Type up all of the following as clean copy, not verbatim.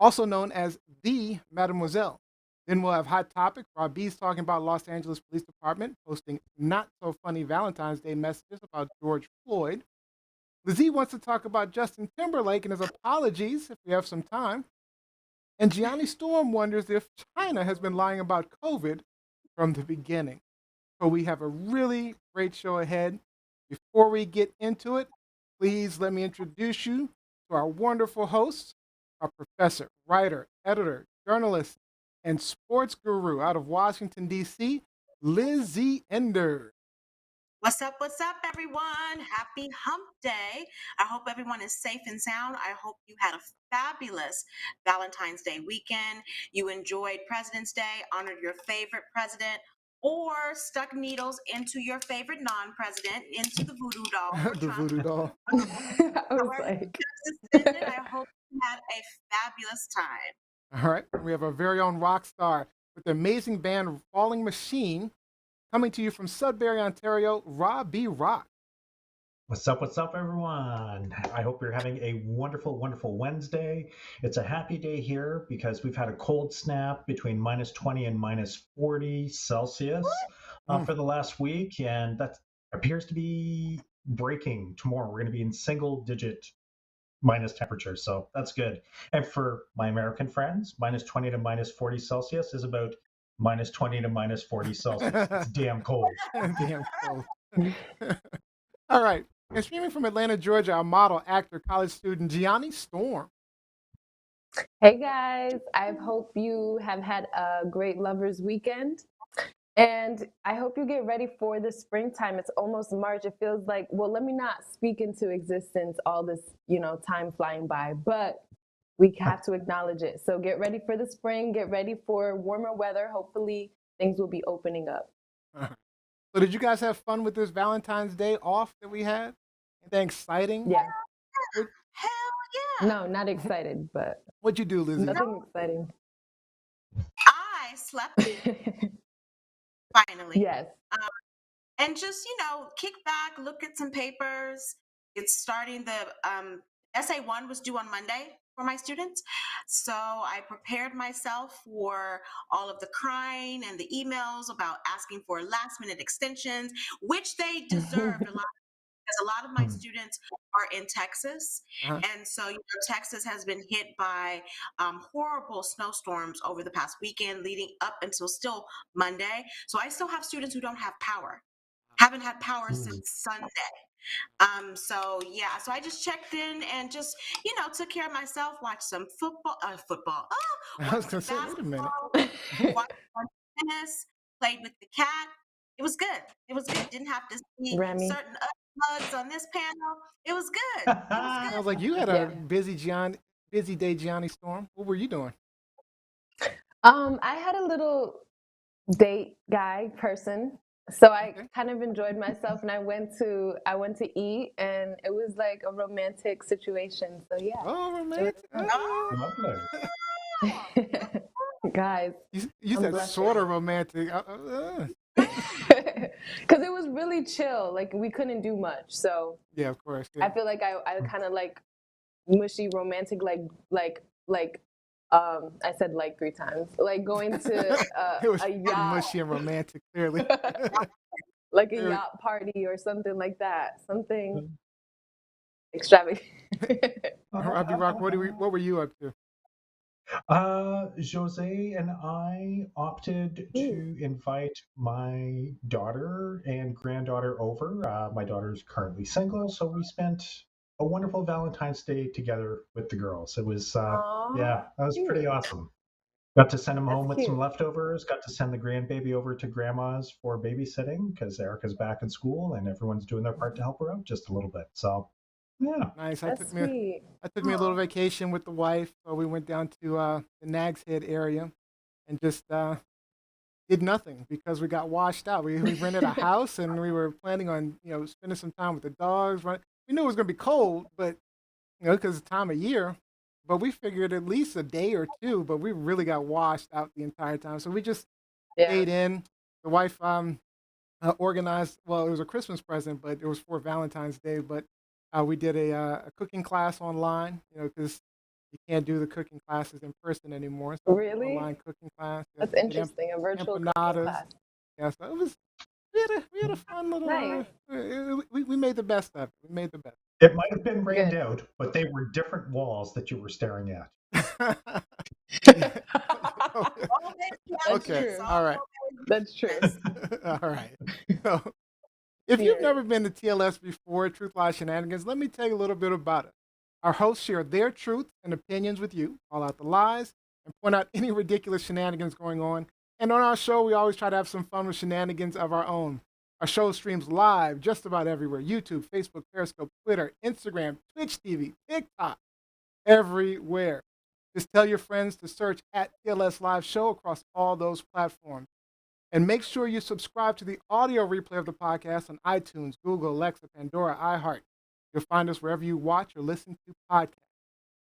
also known as the Mademoiselle. Then we'll have Hot Topic for our bees talking about Los Angeles Police Department posting not so funny Valentine's Day messages about George Floyd. Lizzie wants to talk about Justin Timberlake and his apologies if we have some time. And Gianni Storm wonders if China has been lying about COVID from the beginning. So we have a really great show ahead. Before we get into it, please let me introduce you to our wonderful hosts, our professor, writer, editor, journalist, and sports guru out of Washington, D.C., Lizzie Ender. What's up, everyone? Happy Hump Day. I hope everyone is safe and sound. I hope you had a fabulous Valentine's Day weekend. You enjoyed President's Day, honored your favorite president, or stuck needles into your favorite non-president, into the voodoo doll for The Trump. voodoo doll. I was However like, you did it, I hope you had a fabulous time. All right. We have our very own rock star with the amazing band Falling Machine coming to you from Sudbury, Ontario, Rob B. Rock. What's up, everyone? I hope you're having a wonderful, wonderful Wednesday. It's a happy day here because we've had a cold snap between minus 20 and minus 40 Celsius for the last week, and that appears to be breaking tomorrow. We're going to be in single-digit minus temperature, so that's good. And for my American friends, minus 20 to minus 40 Celsius is about minus 20 to minus 40 Celsius. It's damn cold. Damn cold. All right. And streaming from Atlanta, Georgia, our model, actor, college student, Gianni Storm. hey guys, I hope you have had a great lovers weekend. And I hope you get ready for the springtime. It's almost March. It feels like, well, let me not speak into existence all this, time flying by, but we have to acknowledge it. So get ready for the spring, get ready for warmer weather. Hopefully things will be opening up. So did you guys have fun with this Valentine's Day off that we had? Anything exciting? Yeah. Hell yeah. No, not excited, but What'd you do, Lizzie? nothing exciting. I slept finally. Yes. And just kick back, look at some papers. It's starting the essay 1 was due on Monday for my students, so I prepared myself for all of the crying and the emails about asking for last minute extensions, which they deserved a lot, because a lot of my students are in Texas. And so Texas has been hit by horrible snowstorms over the past weekend leading up until still Monday. So I still have students who don't have power. Haven't had power since Sunday. So I just checked in and just, took care of myself, watched some football. I was Watched gonna some say, wait a minute. basketball, watched some tennis, played with the cat. It was good. It was good. Didn't have to see Remy. certain mugs on this panel. It was good. It was I good. was like, you had a busy day, Gianni Storm. What were you doing? I had a little date guy person. So I kind of enjoyed myself, and I went to eat, and it was like a romantic situation. So yeah. Oh, romantic. Guys, You I'm said blessed. sort of romantic. Because it was really chill. Like we couldn't do much. So Yeah, of course. I feel like I kind of like mushy romantic, I said like 3 times. Like going to It was a yacht, mushy and romantic, clearly. like a yacht party or something like that. Something extravagant. Robbie Rock, what were you up to? Jose and I opted to invite my daughter and granddaughter over. My daughter's currently single, so we spent a wonderful Valentine's Day together with the girls. It was, that was pretty awesome. Got to send them home with some leftovers, got to send the grandbaby over to grandma's for babysitting because Erica's back in school and everyone's doing their part to help her out just a little bit. So, yeah. Nice. That's sweet. I took me a little vacation with the wife. So we went down to the Nags Head area and just did nothing because we got washed out. We rented a house and we were planning on spending some time with the dogs. Right? We knew it was going to be cold, but because it's the time of year. But we figured at least a day or two. But we really got washed out the entire time. So we just stayed in. The wife organized. Well, it was a Christmas present, but it was for Valentine's Day. But we did a cooking class online. Because You can't do the cooking classes in person anymore. So Really? online cooking class. Yes, That's we did interesting. A virtual cooking empanadas. class. Yeah, so it was we had a fun little Nice. we made the best of it. We made the best. It might have been rained Good. out, but they were different walls that you were staring at. Always That's Okay, yes, true. all right. That's true. yes. All right. So, if you've never Period. been to TLS before, Truth Lies Shenanigans, let me tell you a little bit about it. Our hosts share their truth and opinions with you, call out the lies, and point out any ridiculous shenanigans going on. And on our show, we always try to have some fun with shenanigans of our own. Our show streams live just about everywhere: YouTube, Facebook, Periscope, Twitter, Instagram, Twitch TV, TikTok, everywhere. Just tell your friends to search at TLS Live Show across all those platforms. And make sure you subscribe to the audio replay of the podcast on iTunes, Google, Alexa, Pandora, iHeart. You'll find us wherever you watch or listen to podcasts.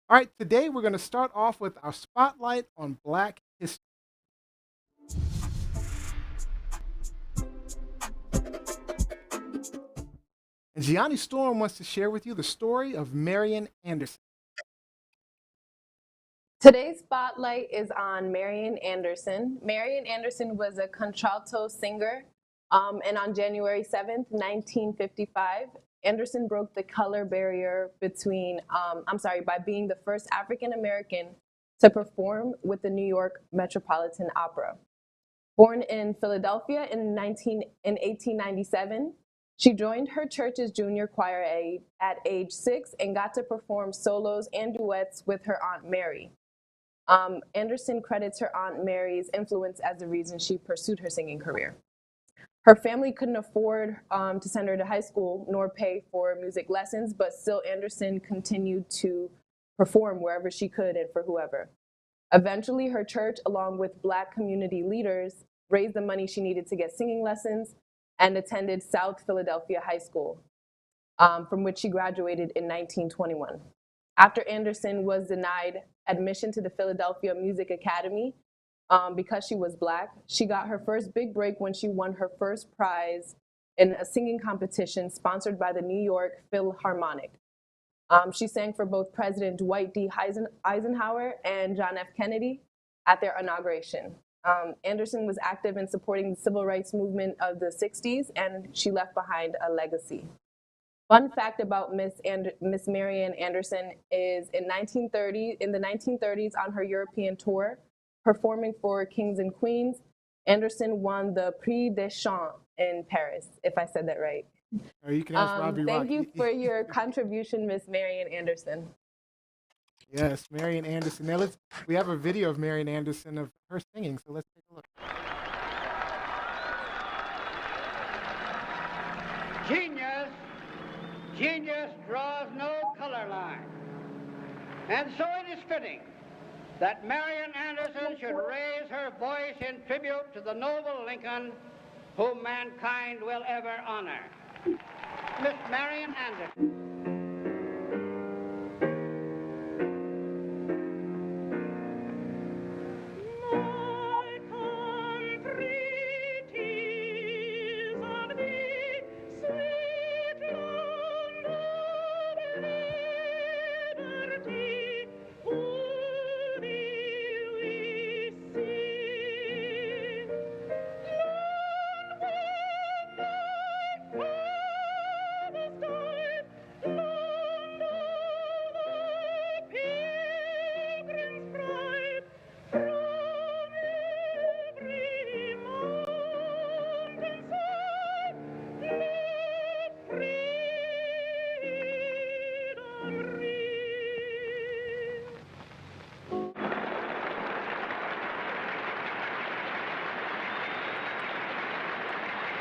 All right, today we're going to start off with our spotlight on Black history. And Gianni Storm wants to share with you the story of Marian Anderson. Today's spotlight is on Marian Anderson. Marian Anderson was a contralto singer, and on January 7th, 1955, Anderson broke the color barrier by being the first African American to perform with the New York Metropolitan Opera. Born in Philadelphia in 1897, she joined her church's junior choir at age 6 and got to perform solos and duets with her Aunt Mary. Anderson credits her Aunt Mary's influence as the reason she pursued her singing career. Her family couldn't afford to send her to high school nor pay for music lessons, but still Anderson continued to perform wherever she could and for whoever. Eventually, her church, along with Black community leaders, raised the money she needed to get singing lessons and attended South Philadelphia High School, from which she graduated in 1921. After Anderson was denied admission to the Philadelphia Music Academy because she was Black, she got her first big break when she won her first prize in a singing competition sponsored by the New York Philharmonic. She sang for both President Dwight D. Eisenhower and John F. Kennedy at their inauguration. Anderson was active in supporting the civil rights movement of the 60s, and she left behind a legacy. Fun fact about Miss Marian Anderson is in the 1930s on her European tour, performing for Kings and Queens, Anderson won the Prix des Champs in Paris, if I said that right. Or you can ask Robbie Rock. Thank you for your contribution, Miss Marian Anderson. Yes, Marian Anderson. Now we have a video of Marian Anderson of her singing, so let's take a look. Genius draws no color line. And so it is fitting that Marian Anderson should raise her voice in tribute to the noble Lincoln whom mankind will ever honor. Miss Marian Anderson.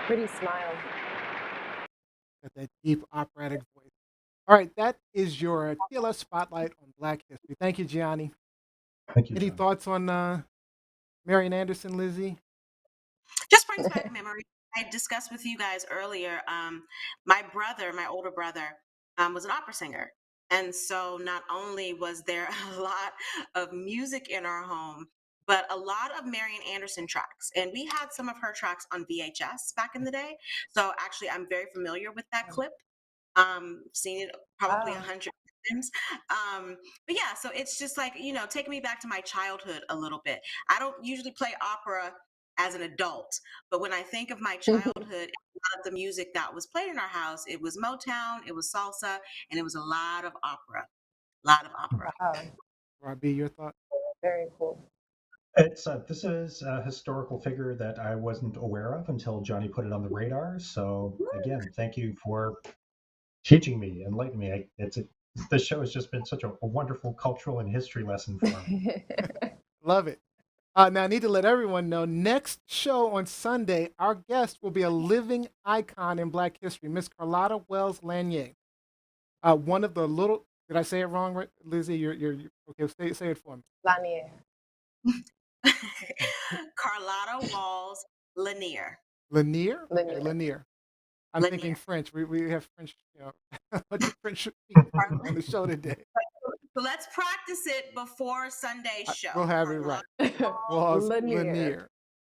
Pretty smile. Got that deep operatic voice. All right, that is your TLS spotlight on Black history. Thank you, Gianni. Thank you. Any John. thoughts on Marian Anderson, Lizzie? Just brings back memories. I discussed with you guys earlier. My older brother, was an opera singer. And so not only was there a lot of music in our home, but a lot of Marian Anderson tracks. And we had some of her tracks on VHS back in the day. So actually, I'm very familiar with that clip. Seen it probably Wow. 150 times. But yeah, so it's just like, taking me back to my childhood a little bit. I don't usually play opera as an adult, but when I think of my childhood, a lot of the music that was played in our house, it was Motown, it was salsa, and it was a lot of opera. A lot of opera. Wow, Robbie, your thought? very cool. This is a historical figure that I wasn't aware of until Johnny put it on the radar. So again, thank you for teaching me, enlightening me. This show has just been such a wonderful cultural and history lesson for me. Love it. Now, I need to let everyone know next show on Sunday, our guest will be a living icon in Black history, Miss Carlotta Wells Lanier. One of the little, did I say it wrong, right? Lizzie? You're okay. Say it for me. Lanier. Carlotta Walls Lanier. Lanier? Okay, Lanier. Lanier. I'm Lanier. thinking French. We have French, a bunch of French people on the show today. So let's practice it before Sunday's show. We'll have it right. Walls Lanier. Lanier.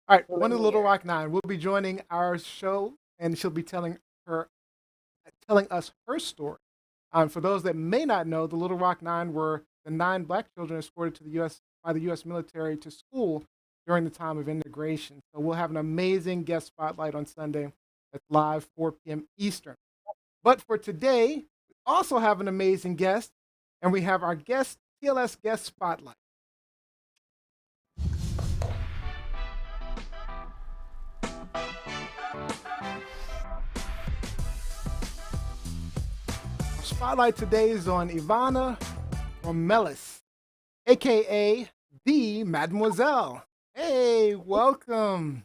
All right, one of the Little Lanier. Rock Nine will be joining our show, and she'll be telling us her story. For those that may not know, the Little Rock Nine were the 9 Black children escorted to the U.S. by the U.S. military to school during the time of integration. So we'll have an amazing guest spotlight on Sunday. That's live 4 p.m. Eastern. But for today, we also have an amazing guest, and we have our guest TLS guest spotlight. Our spotlight today is on Ivana Romelis, aka the Mademoiselle. Hey, welcome.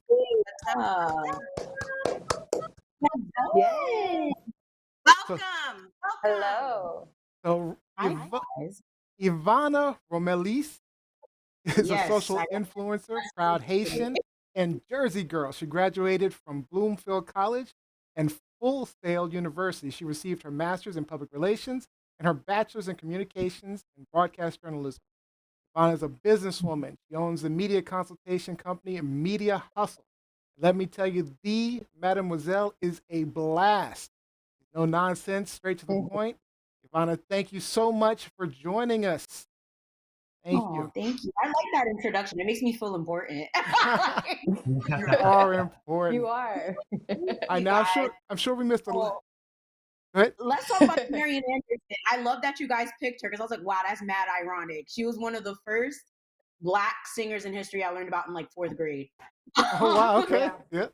Yay. Welcome. Hello. So Hi, guys. Ivana Romelis is Yes, a social I- influencer, proud Haitian, and Jersey girl. She graduated from Bloomfield College and Full Sail University. She received her master's in public relations and her bachelor's in communications and broadcast journalism. Ivana is a businesswoman. She owns the media consultation company Media Hustle. Let me tell you, the Mademoiselle is a blast. No nonsense, straight to the point. Ivana, thank you so much for joining us. Thank you. Thank you. I like that introduction. It makes me feel important. You are important. You are. I'm sure we missed a lot. Go ahead. Let's talk about Marian Anderson. I love that you guys picked her because I was like, wow, that's mad ironic. She was one of the first Black singers in history I learned about in like 4th grade. Oh, wow. Okay. Yeah.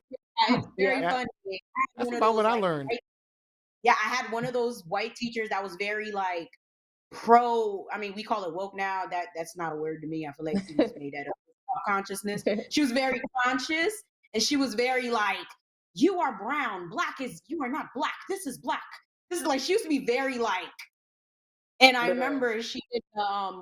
It's very Yeah. funny. That's about what I learned. Yeah, I had one of those white teachers that was very like pro. I mean, we call it woke now. That's not a word to me. I feel like she just made that up. Consciousness. She was very conscious, and she was very like, "You are brown. You are not black. This is black. This is like." She used to be very like. And I remember she did.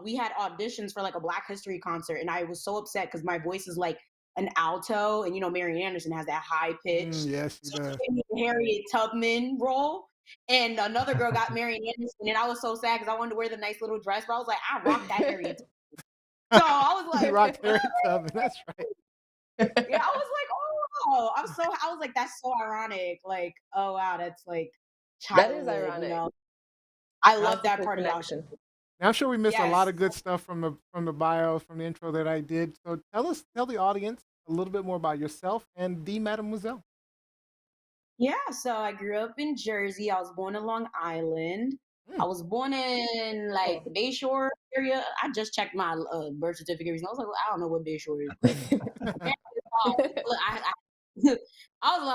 We had auditions for like a Black History concert, and I was so upset because my voice is like an alto, and Marian Anderson has that high pitch. Yes, she So does. she gave me the Harriet Tubman role. And another girl got Marian Anderson, and I was so sad because I wanted to wear the nice little dress, but I was like, I rock that Harriet Tubman. So I was like, You rocked Harriet Tubman. That's right. yeah, I was like, oh, I was like, that's so ironic. Like, oh wow, that's like That is childhood, ironic. I love that part connection. about you. Now, I'm sure we missed a lot Yes. of good stuff from the bio, from the intro that I did. So tell the audience a little bit more about yourself and the Mademoiselle. Yeah, so I grew up in Jersey. I was born in Long Island. I was born in like the Bayshore area. I just checked my birth certificate recently. I was like, well, I don't know what Bayshore is. I was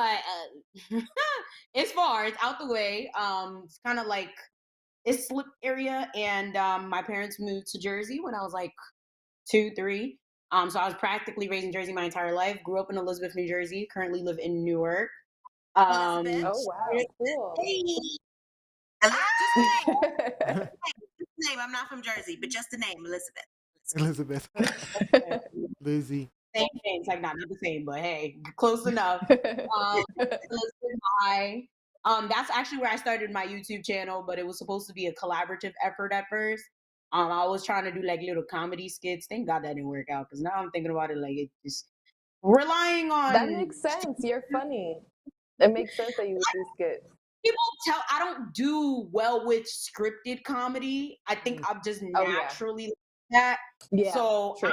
like, it's far. It's out the way. It's kind of like it's slip area, and my parents moved to Jersey when I was like 2, 3. So I was practically raised in Jersey my entire life. Grew up in Elizabeth, New Jersey. Currently live in Newark. Elizabeth. Oh wow, cool. Hey. Just the name. I'm not from Jersey, but just the name, Elizabeth. Elizabeth. Lizzie. Same thing. It's like not the same, but hey, close enough. Elizabeth High. That's actually where I started my YouTube channel, but it was supposed to be a collaborative effort at first. I was trying to do like little comedy skits. Thank God that didn't work out because now I'm thinking about it like it just relying on. That makes sense. You're funny. It makes sense that you would do skits. people tell I don't do well with scripted comedy. I think I'm just naturally like that. Yeah, So true.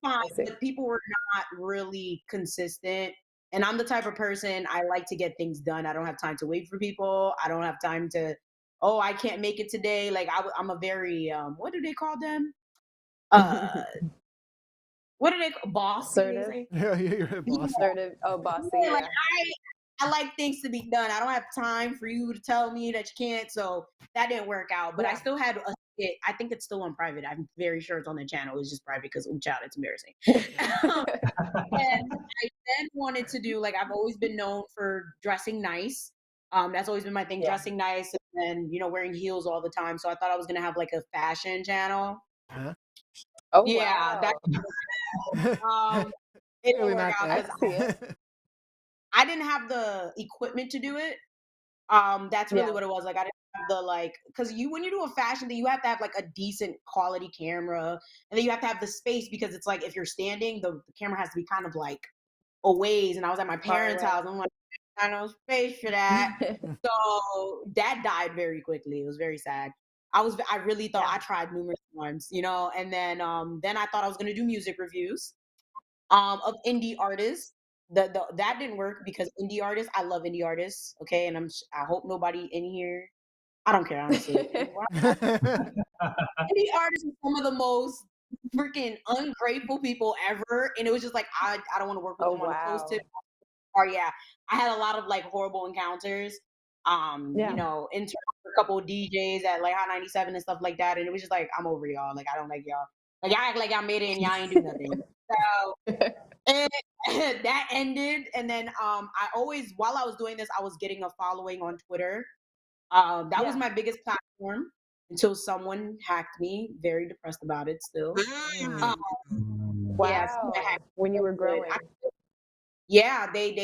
I'm fine, but people were not really consistent. And I'm the type of person I like to get things done. I don't have time to wait for people. I don't have time to, oh, I can't make it today. Like I'm a very what do they call them? What do they boss? What do they Assertive. say? Yeah, you're a boss. Assertive. Oh, bossy. Yeah, Yeah. like I like things to be done. I don't have time for you to tell me that you can't. So that didn't work out. But I still had a skit. I think it's still on private. I'm very sure it's on the channel. It's just private because, oh, child, it's embarrassing. And I then wanted to do, like, I've always been known for dressing nice. That's always been my thing, dressing nice and, wearing heels all the time. So I thought I was going to have like a fashion channel. Huh? Oh, Yeah, wow. it didn't Really work not out because I didn't have the equipment to do it. That's really what it was. Like I didn't have the because when you do a fashion thing, you have to have like a decent quality camera, and then you have to have the space because it's like if you're standing, the camera has to be kind of like a ways. And I was at my parents' house. I'm like, I don't know space for that. So that died very quickly. It was very sad. I really thought I tried numerous times, and then I thought I was gonna do music reviews of indie artists. That didn't work because indie artists, I love indie artists, okay, and I hope nobody in here, I don't care honestly. Indie artists are some of the most freaking ungrateful people ever, and it was just like I don't want to work with them on a close tip. Or I had a lot of like horrible encounters. Interned for a couple of DJs at like Hot 97 and stuff like that, and it was just like I'm over y'all. Like I don't like y'all. Like y'all act like y'all made it and y'all ain't do nothing. So and that ended, and then I always, while I was doing this, I was getting a following on Twitter. That was my biggest platform until someone hacked me. Very depressed about it still. Wow. When you were growing. They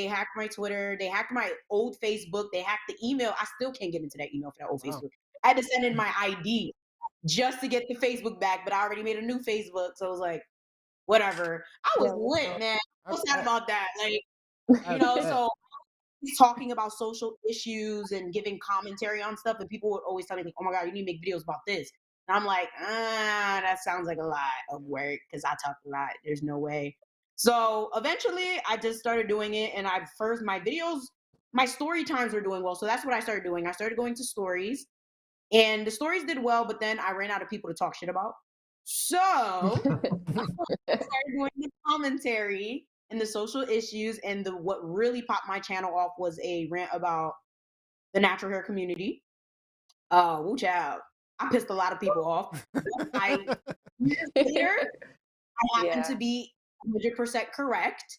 hacked my Twitter. They hacked my old Facebook. They hacked the email. I still can't get into that email for that old Facebook. I had to send in my ID just to get the Facebook back, but I already made a new Facebook, so it was like, whatever. I was lit, man. I'm so sad about that. Like, so talking about social issues and giving commentary on stuff, and people would always tell me, like, oh my God, you need to make videos about this. And I'm like, that sounds like a lot of work because I talk a lot. There's no way. So eventually I just started doing it, and my videos, my story times were doing well. So that's what I started doing. I started going to stories, and the stories did well, but then I ran out of people to talk shit about. So I started doing the commentary and the social issues, and what really popped my channel off was a rant about the natural hair community. Woo child. I pissed a lot of people off. Years later, I happen to be 100% correct.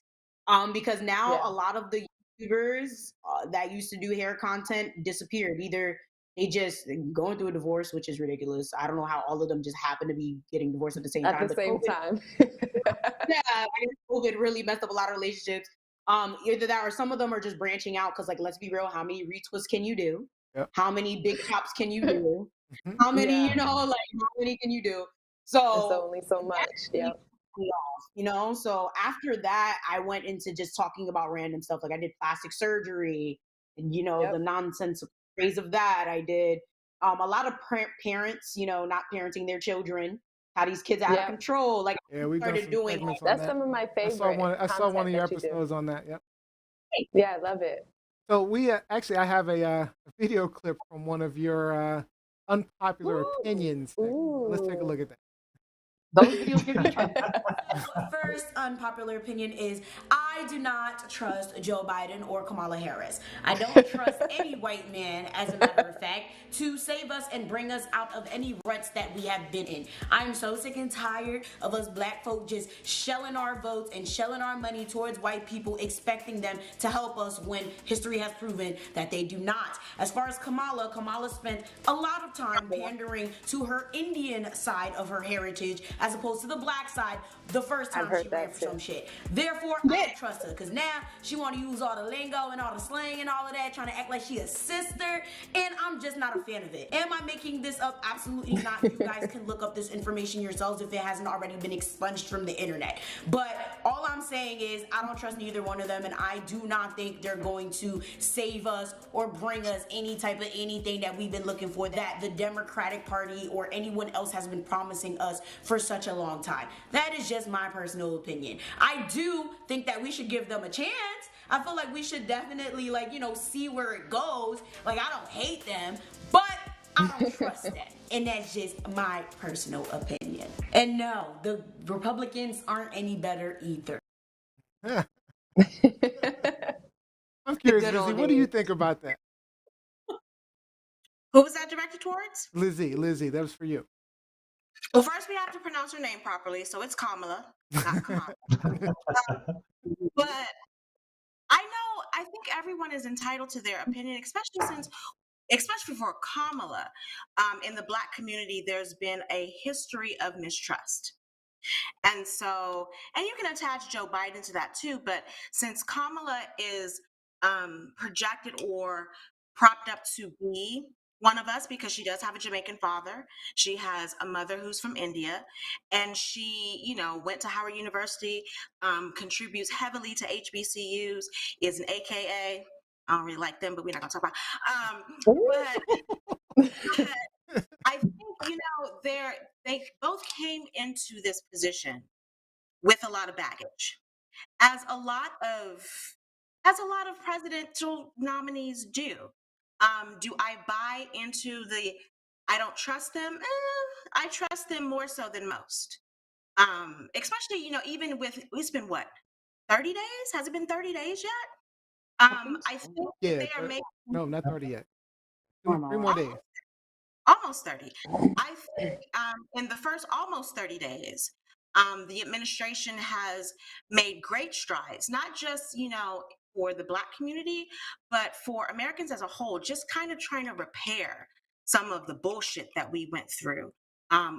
Because now a lot of the YouTubers that used to do hair content disappeared. Either they just going through a divorce, which is ridiculous. I don't know how all of them just happen to be getting divorced at the same time. At the same time. I guess COVID really messed up a lot of relationships. Either that or some of them are just branching out because, like, let's be real, how many retwists can you do? Yep. How many big chops can you do? How many, how many can you do? So it's only so much. So after that, I went into just talking about random stuff. Like I did plastic surgery and, the nonsense craze of that. I did a lot of parents, not parenting their children, how these kids out of control. Like we started doing that's some of my favorite. I saw one of your episodes on that. Yep. Yeah, I love it. So we actually, I have a video clip from one of your unpopular opinions. Let's take a look at that. Those videos give me First unpopular opinion is I do not trust Joe Biden or Kamala Harris. I don't trust any white man, as a matter of fact, to save us and bring us out of any ruts that we have been in. I'm so sick and tired of us black folk just shelling our votes and shelling our money towards white people, expecting them to help us when history has proven that they do not. As far as Kamala spent a lot of time pandering to her Indian side of her heritage as opposed to the black side the first I've time heard she ran that for too. some shit. Therefore, I don't trust her because now she want to use all the lingo and all the slang and all of that, trying to act like she a sister, and I'm just not a fan of it. Am I making this up? Absolutely not. You guys can look up this information yourselves if it hasn't already been expunged from the internet. But all I'm saying is I don't trust neither one of them, and I do not think they're going to save us or bring us any type of anything that we've been looking for, that the Democratic Party or anyone else has been promising us for such a long time. That is just my personal opinion. I do think that we should give them a chance. I feel like we should definitely, like, you know, see where it goes. Like, I don't hate them, but I don't trust them. And that's just my personal opinion. And no, the Republicans aren't any better either. I'm curious, Good Lizzie, old what do you days. think about that? Who was that directed towards? Lizzie, that was for you. Well, first we have to pronounce her name properly, so it's Kamala, not Kamala. But I think everyone is entitled to their opinion, especially for Kamala. In the Black community, there's been a history of mistrust. And so, and you can attach Joe Biden to that too, but since Kamala is projected or propped up to be one of us because she does have a Jamaican father, she has a mother who's from India, and she, you know, went to Howard University, contributes heavily to HBCUs, is an AKA. I don't really like them, but we're not gonna talk about. But I think, you know, they both came into this position with a lot of baggage, as a lot of presidential nominees do. Do I buy into the I don't trust them? I trust them more so than most. Especially, you know, even with, it's been what, 30 days? Has it been 30 days yet? I think that Yeah, they are making no, not 30 yet. Oh, Three my more God. days. almost 30. I think in the first almost 30 days, the administration has made great strides, not just, you know, for the Black community, but for Americans as a whole, just kind of trying to repair some of the bullshit that we went through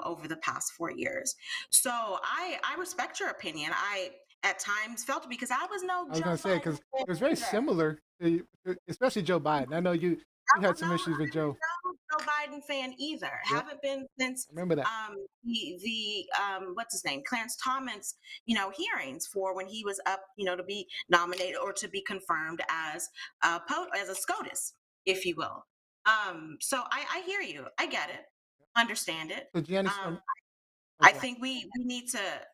over the past 4 years. So I respect your opinion. I at times felt it because I was no I was Joe gonna say Biden because fan it was very either. similar, especially Joe Biden. I know you had some issues with Joe. No Joe Biden fan either. Yep, Haven't been since I remember that. the what's his name, Clarence Thomas, you know, hearings for when he was up, you know, to be nominated or to be confirmed as as a SCOTUS, if you will. So I hear you. I get it. Understand it. So Gianni Um, Storm. I Okay. think we need to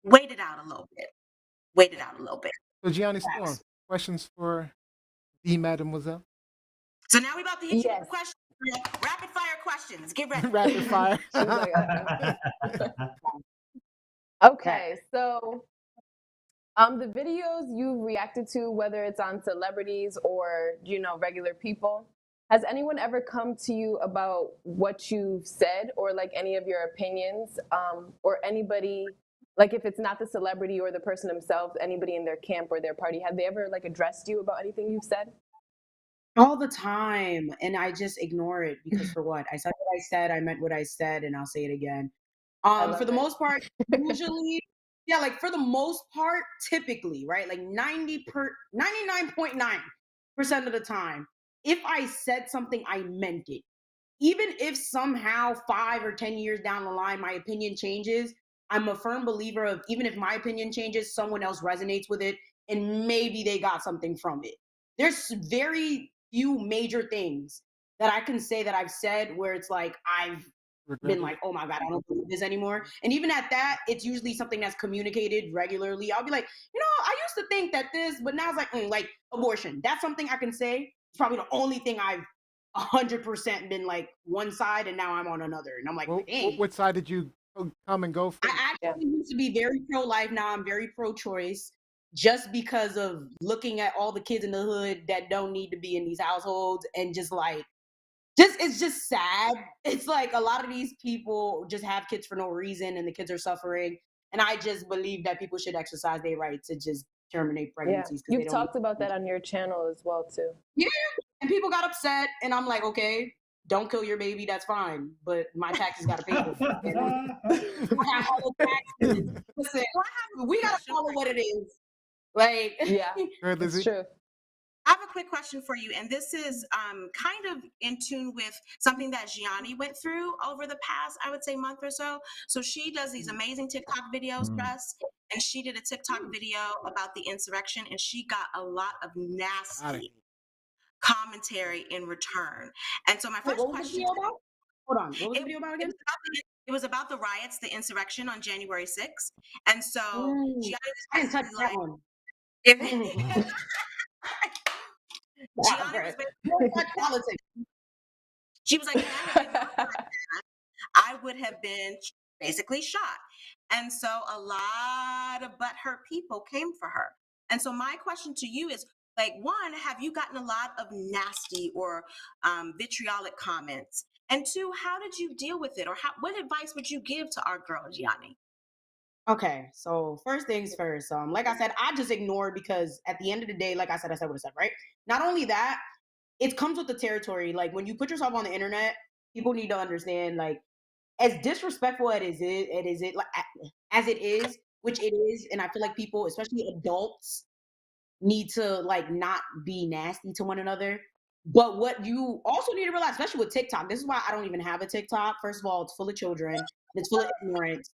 wait it out a little bit. Wait it out a little bit. So Gianni Storm. Facts. Questions for the Mademoiselle? So now we're about to hit you with the Yes. questions. Rapid fire questions. Get ready. Rapid fire. She was like, Right. okay, so the videos you reacted to, whether it's on celebrities or, you know, regular people, has anyone ever come to you about what you've said or like any of your opinions, or anybody, like if it's not the celebrity or the person themselves, anybody in their camp or their party, have they ever like addressed you about anything you've said? All the time, and I just ignore it because for what? I said what I said, I meant what I said, and I'll say it again. I love For the it. most part, usually, yeah, like for the most part, typically, right? Like 99.9% of the time, if I said something, I meant it. Even if somehow 5 or 10 years down the line, my opinion changes, I'm a firm believer of even if my opinion changes, someone else resonates with it, and maybe they got something from it. There's very few major things that I can say that I've said where it's like I've been Regretted like, it. oh my God, I don't believe this anymore. And even at that, it's usually something that's communicated regularly. I'll be like, you know, I used to think that this, but now it's like abortion. That's something I can say. It's probably the only thing I've 100% been like one side, and now I'm on another. And I'm like, dang. What side did you come and go from? I Yeah. actually used to be very pro-life. Now I'm very pro-choice, just because of looking at all the kids in the hood that don't need to be in these households, and just like, it's just sad. It's like a lot of these people just have kids for no reason, and the kids are suffering. And I just believe that people should exercise their right to just terminate Yeah. pregnancies because they You've don't talked about that on your channel as well too. Yeah, and people got upset, and I'm like, okay, don't kill your baby, that's fine, but my taxes got to pay for it. I got all the taxes. Listen, Well, I have a we got to question follow for what you. it is. Like, Yeah, Go ahead, it's Lizzie. true. I have a quick question for you, and this is kind of in tune with something that Gianni went through over the past, I would say, month or so. So she does these amazing TikTok videos for us, and she did a TikTok video about the insurrection, and she got a lot of nasty commentary in return. And so my wait, first what was the question, video about? Hold on, what was it, the video about it again? was about it was about the riots, the insurrection on January 6th. And so Gianni I didn't was touch basically that like, one. if Wow, Gianni was Brett. basically Don't touch politics. she was like, if that had been my dad, I would have been basically shot. And so a lot of butthurt people came for her. And so my question to you is, like, one, have you gotten a lot of nasty or vitriolic comments? And two, how did you deal with it? Or what advice would you give to our girl, Gianni? Okay, so first things first. Like I said, I just ignored because at the end of the day, like I said what I said, right? Not only that, it comes with the territory. Like when you put yourself on the internet, people need to understand, like, as disrespectful as it is, which it is, and I feel like people, especially adults, need to like not be nasty to one another. But what you also need to realize, especially with TikTok, this is why I don't even have a TikTok. First of all, it's full of children, it's full of ignorance.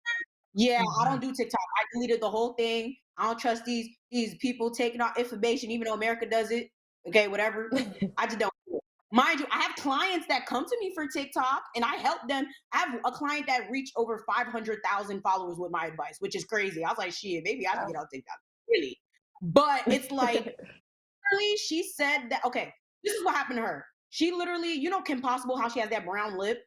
Yeah, I don't do TikTok. I deleted the whole thing. I don't trust these people taking our information, even though America does it. Okay, whatever. I just don't. Mind you, I have clients that come to me for TikTok, and I help them. I have a client that reached over 500,000 followers with my advice, which is crazy. I was like, shit, maybe I should get on TikTok. Really, but it's like, literally, she said that. Okay, this is what happened to her. She literally, Kim Possible, how she has that brown lip.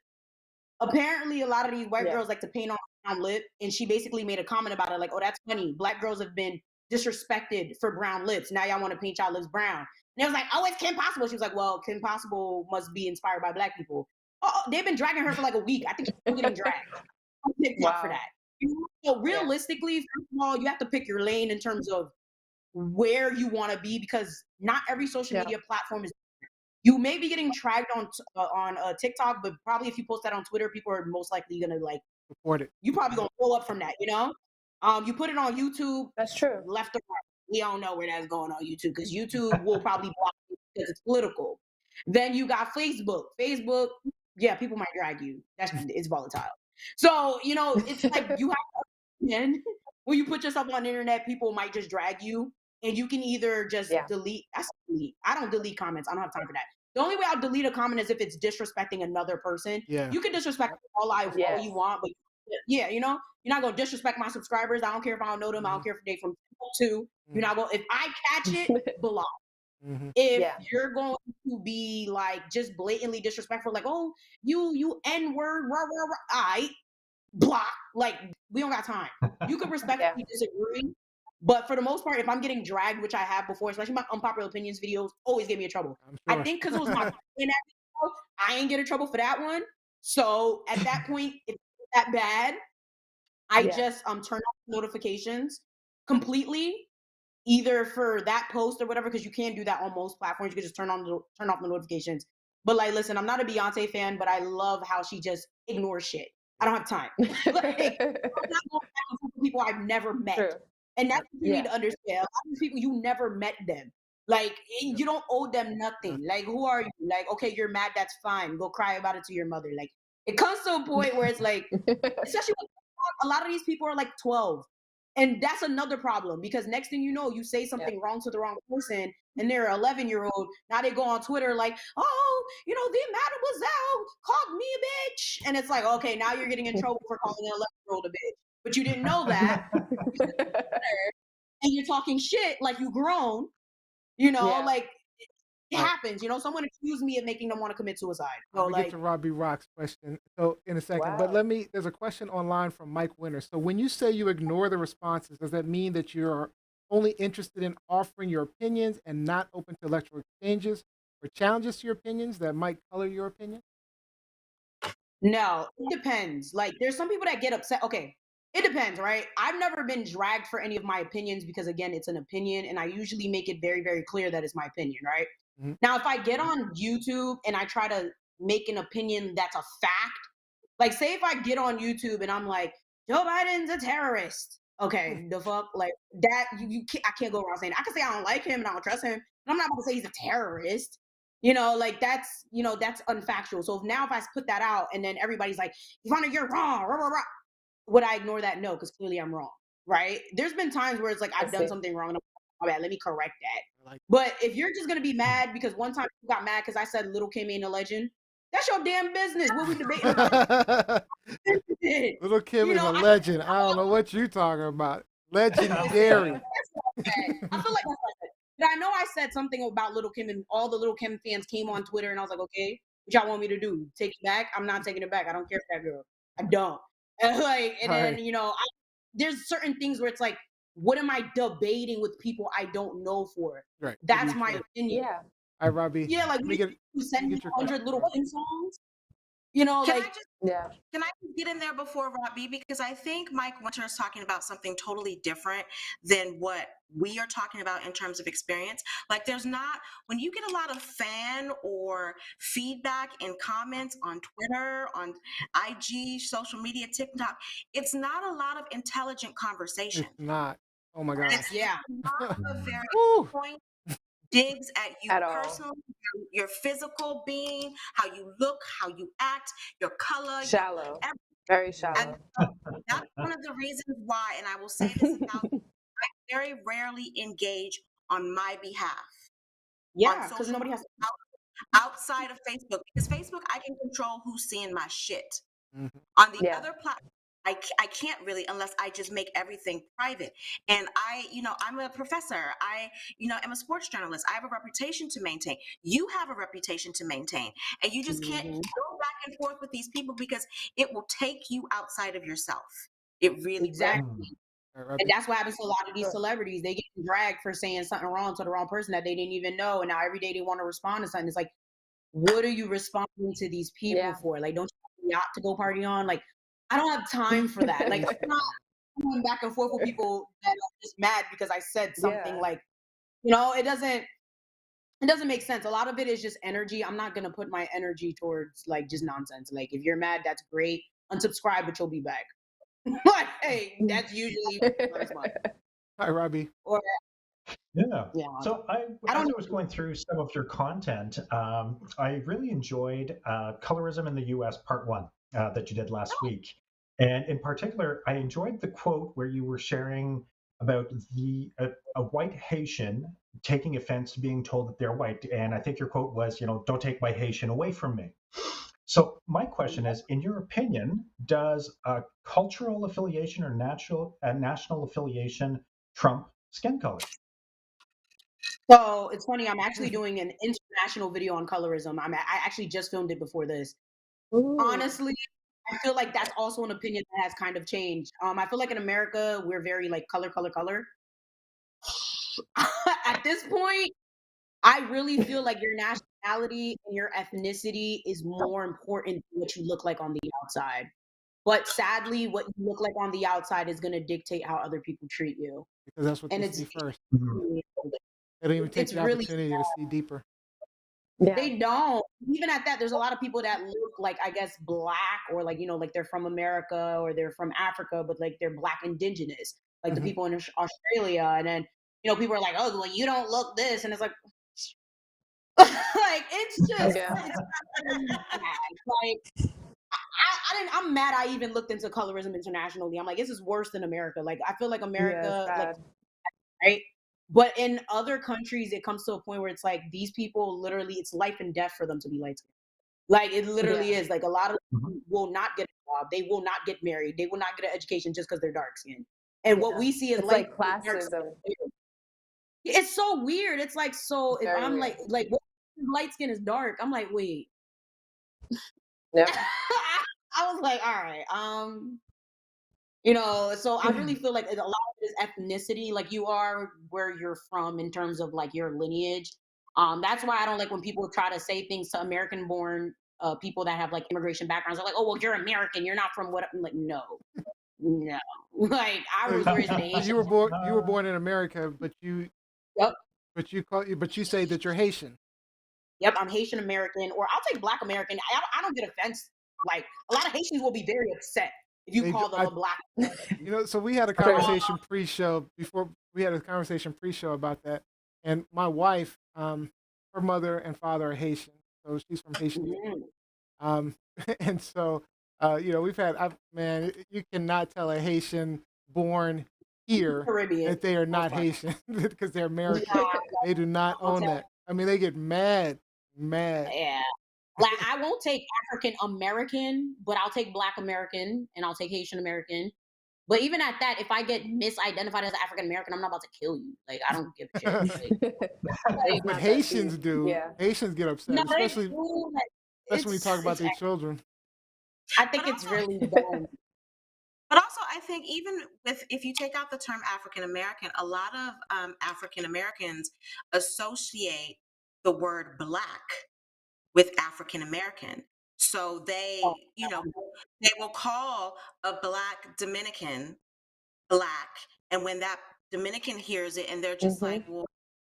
Apparently, a lot of these white Yeah. girls like to paint on brown lip, and she basically made a comment about it, like, "Oh, that's funny. Black girls have been disrespected for brown lips. Now y'all want to paint y'all lips brown." And it was like, "Oh, it's Kim Possible." She was like, "Well, Kim Possible must be inspired by black people." Oh, they've been dragging her for like a week. I think she's still getting dragged on TikTok for Wow. that. So realistically, first of all, you have to pick your lane in terms of where you want to be, because not every social Yeah. media platform is. You may be getting dragged on TikTok, but probably if you post that on Twitter, people are most likely gonna like Support it. you. Probably gonna blow up from that, You put it on YouTube, That's true. left or right. We don't know where that's going on YouTube because YouTube will probably block you because it's political. Then you got Facebook. Facebook, yeah, people might drag you. It's volatile. So it's like you have to understand when you put yourself on the internet, people might just drag you, and you can either just Yeah. delete. I don't delete comments. I don't have time for that. The only way I'll delete a comment is if it's disrespecting another person. Yeah. You can disrespect all Yes. you want, but yeah, you're not gonna disrespect my subscribers. I don't care if I don't know them. I don't care if they from 2. You're not going. If I catch it, block. If Yeah. you're going to be like just blatantly disrespectful, like, "Oh, you N word, rah rah rah," I block. Like, we don't got time. You can respectfully disagree, but for the most part, if I'm getting dragged, which I have before, especially my unpopular opinions videos, always get me in trouble. I'm I sure. think because it was my in that video, I ain't get in trouble for that one. So at that point, if it's that bad, I just turn off notifications completely, either for that post or whatever, because you can't do that on most platforms. You can just turn off the notifications. But like, listen, I'm not a Beyonce fan, but I love how she just ignores shit. I don't have time. Like, I'm not going back and forth with people I've never met. True. And that's what you need to understand. A lot of these people, you never met them. Like, you don't owe them nothing. Like, who are you? Like, okay, you're mad, that's fine. Go cry about it to your mother. Like, it comes to a point where it's like, especially with a lot of these people are like 12. And that's another problem, because next thing you know, you say something wrong to the wrong person, and they're an 11-year-old. Now they go on Twitter like, "Oh, the Mademoiselle called me a bitch." And it's like, okay, now you're getting in trouble for calling an 11-year-old a bitch. But you didn't know that. And you're talking shit like you grown, like it happens. Someone accused me of making them want to commit suicide. So I'll get to Robbie Rock's question in a second. But there's a question online from Mike Winter. So when you say you ignore the responses, does that mean that you're only interested in offering your opinions and not open to intellectual exchanges or challenges to your opinions that might color your opinion? No, it depends. Like, there's some people that get upset. Okay, it depends, right? I've never been dragged for any of my opinions because, again, it's an opinion, and I usually make it very, very clear that it's my opinion, right? Now, if I get on YouTube and I try to make an opinion that's a fact. Like, say if I get on YouTube and I'm like, Joe Biden's a terrorist. Okay, the fuck, like that. I can't go around saying. I can say I don't like him and I don't trust him, but I'm not going to say he's a terrorist. Like that's unfactual. So now if I put that out and then everybody's like, Ivana, you're wrong, rah, rah, rah, would I ignore that? No, because clearly I'm wrong, right? There's been times where it's like I've done something wrong and I'm like, my bad, let me correct that. But if you're just gonna be mad because one time you got mad because I said Little Kim ain't a legend, that's your damn business. What we debating about? Little Kim is a legend. I don't know what you're talking about. Legendary. I feel like that's what I said. But I know I said something about Little Kim, and all the Little Kim fans came on Twitter, and I was like, okay, what y'all want me to do? Take it back? I'm not taking it back. I don't care for that girl. I don't. And then there's certain things where it's like, what am I debating with people I don't know for? Right. That's my opinion. Yeah. All right, Robbie. Yeah, like you send me 100 Little Kim songs. Can I just get in there before Robbie? Because I think Mike Winter is talking about something totally different than what we are talking about in terms of experience. Like when you get a lot of fan or feedback and comments on Twitter, on IG, social media, TikTok, it's not a lot of intelligent conversation. It's not. Oh my gosh. It's not a very point digs at you personally, your physical being, how you look, how you act, your color. Shallow. Very shallow. And that's one of the reasons why, and I will say this about I very rarely engage on my behalf. Yeah, because nobody has outside of Facebook, because Facebook I can control who's seeing my shit. Mm-hmm. On the other platform, I can't really unless I just make everything private. And I'm a professor. I'm a sports journalist. I have a reputation to maintain. You have a reputation to maintain. And you just can't go back and forth with these people because it will take you outside of yourself. It really exactly. And that's what happens to a lot of these celebrities. They get dragged for saying something wrong to the wrong person that they didn't even know. And now every day they want to respond to something. It's like, what are you responding to these people for? Like, don't you have a yacht to go party on? Like, I don't have time for that. Like, I'm not going back and forth with people that are just mad because I said something like, it doesn't make sense. A lot of it is just energy. I'm not going to put my energy towards like just nonsense. Like, if you're mad, that's great. Unsubscribe, but you'll be back. Like, hey, that's usually Hi, Robbie. Yeah. So as I was going through some of your content, I really enjoyed Colorism in the U.S. Part 1 that you did last week. And in particular, I enjoyed the quote where you were sharing about a white Haitian taking offense to being told that they're white. And I think your quote was, don't take my Haitian away from me. So my question is, in your opinion, does a cultural affiliation or national affiliation trump skin color? So it's funny. I'm actually doing an international video on colorism. I actually just filmed it before this. Ooh. Honestly, I feel like that's also an opinion that has kind of changed. I feel like in America, we're very like color. At this point, I really feel like your nationality and your ethnicity is more important than what you look like on the outside. But sadly, what you look like on the outside is going to dictate how other people treat you. Because that's what they see first. They don't even take the opportunity to see deeper. Yeah. They don't. Even at that, there's a lot of people that look like, I guess, black or like, like they're from America or they're from Africa, but like they're black indigenous, like the people in Australia. And then, people are like, oh, well, you don't look this. And it's like, like, it's just, it's like, I'm mad I even looked into colorism internationally. I'm like, this is worse than America. Like, I feel like America, right? But in other countries, it comes to a point where it's like these people literally, it's life and death for them to be light skinned. Like it literally is. Like a lot of them will not get a job. They will not get married. They will not get an education just because they're dark skinned. And what we see is like classism. It's so weird. It's like, so if I'm weird. like light skin is dark, I'm like, wait. Yep. I was like, all right. So I really feel like a lot of it is ethnicity, like you are where you're from in terms of like your lineage. That's why I don't like when people try to say things to American-born people that have like immigration backgrounds. They're like, oh, well, you're American. You're not from what? I'm like, no. Like I was raised in Haiti. You were born in America, but you say that you're Haitian. Yep, I'm Haitian American, or I'll take Black American. I don't get offense. Like a lot of Haitians will be very upset if you They call do- them a Black. So we had a conversation pre-show about that, and my wife, her mother and father are Haitian, so she's from Haitian. Mhm. And so, we've had, you cannot tell a Haitian born here Caribbean. that they are Most not part. Haitian because they're American. Nah, They do not I'll own tell- that. I mean, they get mad. Yeah. Like I won't take African American, but I'll take Black American and I'll take Haitian American. But even at that, if I get misidentified as African American, I'm not about to kill you. Like I don't give a shit. Like, But Haitians do. Yeah. Haitians get upset, no, they especially do, like, when you talk about it's- their children. I think But it's also- really dumb. But also, I think even if you take out the term African American, a lot of African Americans associate the word Black with African American. So they, Oh, they will call a Black Dominican Black, and when that Dominican hears it, and they're just like, "Well,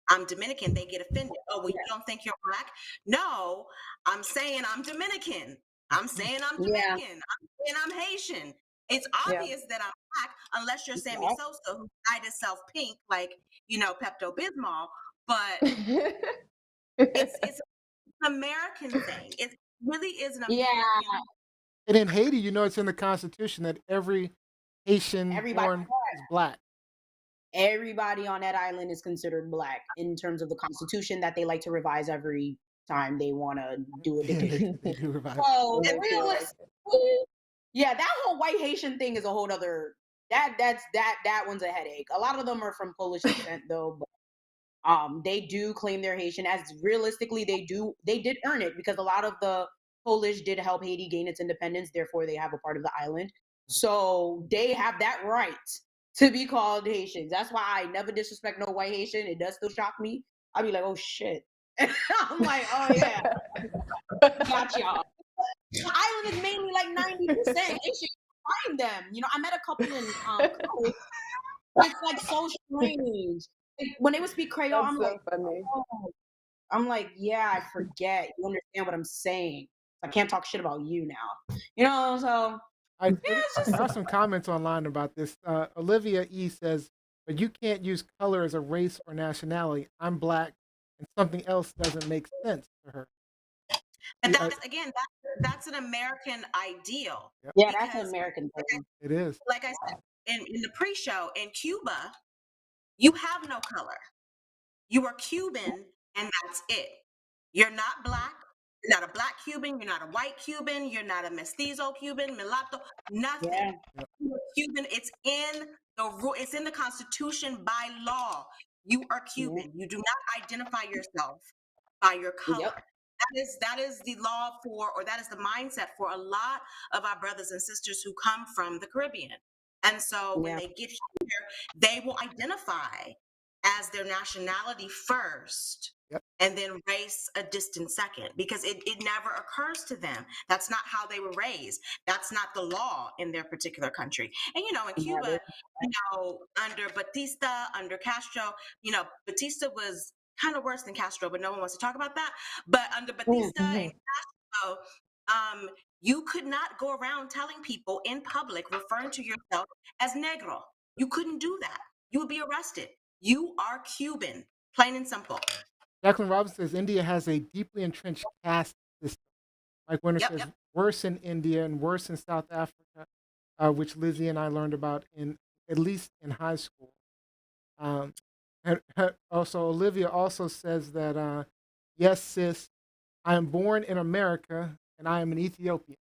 I'm Dominican," they get offended. Oh, well, you don't think you're Black? No, I'm saying I'm Dominican. I'm saying I'm Yeah. Jamaican. I'm saying I'm Haitian. It's Yeah. obvious that I'm Black, unless you're Sammy Yeah. Sosa, who dyed himself pink, like Pepto Bismol. But it's an American thing. It really is an Yeah. American. And in Haiti, it's in the Constitution that every Haitian Everybody born is Black. Everybody on that island is considered Black in terms of the Constitution that they like to revise every time they want to do a Yeah, dictatorship. they do revive. So They feel like realistically, yeah, that whole white Haitian thing is a whole other. That one's a headache. A lot of them are from Polish descent though, but they do claim they're Haitian. As realistically, they did earn it because a lot of the Polish did help Haiti gain its independence. Therefore, they have a part of the island, so they have that right to be called Haitians. That's why I never disrespect no white Haitian. It does still shock me. I'll be like, oh shit. I'm like, oh yeah, got y'all. The island is mainly like 90% Haitian. Find them. I met a couple in college. It's like so strange. Like, when they would speak Creole, That's I'm so like, funny. oh. I'm like, yeah, I forget. You understand what I'm saying? I can't talk shit about you now. So There are some comments online about this. Olivia E says, but you can't use color as a race or nationality. I'm Black, and something else doesn't make sense to her. But that's an American ideal. yeah, that's an Because, American thing. It is. like I said in the pre-show, in Cuba, you have no color. You are Cuban, and that's it. You're not Black. You're not a Black Cuban. You're not a white Cuban. You're not a mestizo Cuban, mulatto. Nothing. Yeah. You are Cuban. It's in the Constitution by law. You are Cuban. You do not identify yourself by your color. Yep. That is the law or that is the mindset for a lot of our brothers and sisters who come from the Caribbean. And so when they get here, they will identify as their nationality first, and then race a distant second, because it never occurs to them. That's not how they were raised. That's not the law in their particular country. And in Cuba, under Batista, under Castro, Batista was kind of worse than Castro, but no one wants to talk about that. But under Batista and Castro, you could not go around telling people in public, referring to yourself as negro. You couldn't do that. You would be arrested. You are Cuban, plain and simple. Jacqueline Robinson says India has a deeply entrenched caste system. Like when it says worse in India and worse in South Africa, which Lizzie and I learned about at least in high school. And also, Olivia also says that, yes, sis, I am born in America and I am an Ethiopian.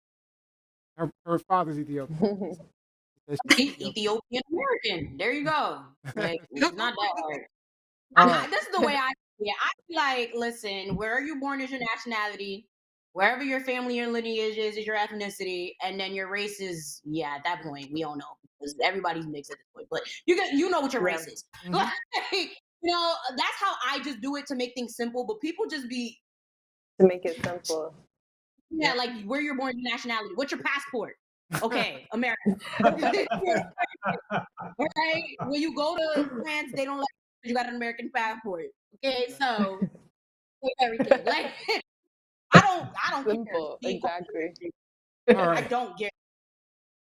Her father's Ethiopian. Ethiopian American. There you go. Like, it's not that hard. This is the way I feel like, listen, where you born is your nationality, wherever your family or lineage is your ethnicity, and then your race is, at that point, we don't know, because everybody's mixed at this point, but you know what your race is. Mhm. Like, that's how I just do it to make things simple, but people just be... To make it simple. Yeah, like where you're born, your nationality. What's your passport? Okay, America. Right? When you go to France, they don't let you got an American passport. Okay, so with everything. Like I don't care. Simple. Be open with Exactly. everything. All I right. don't get.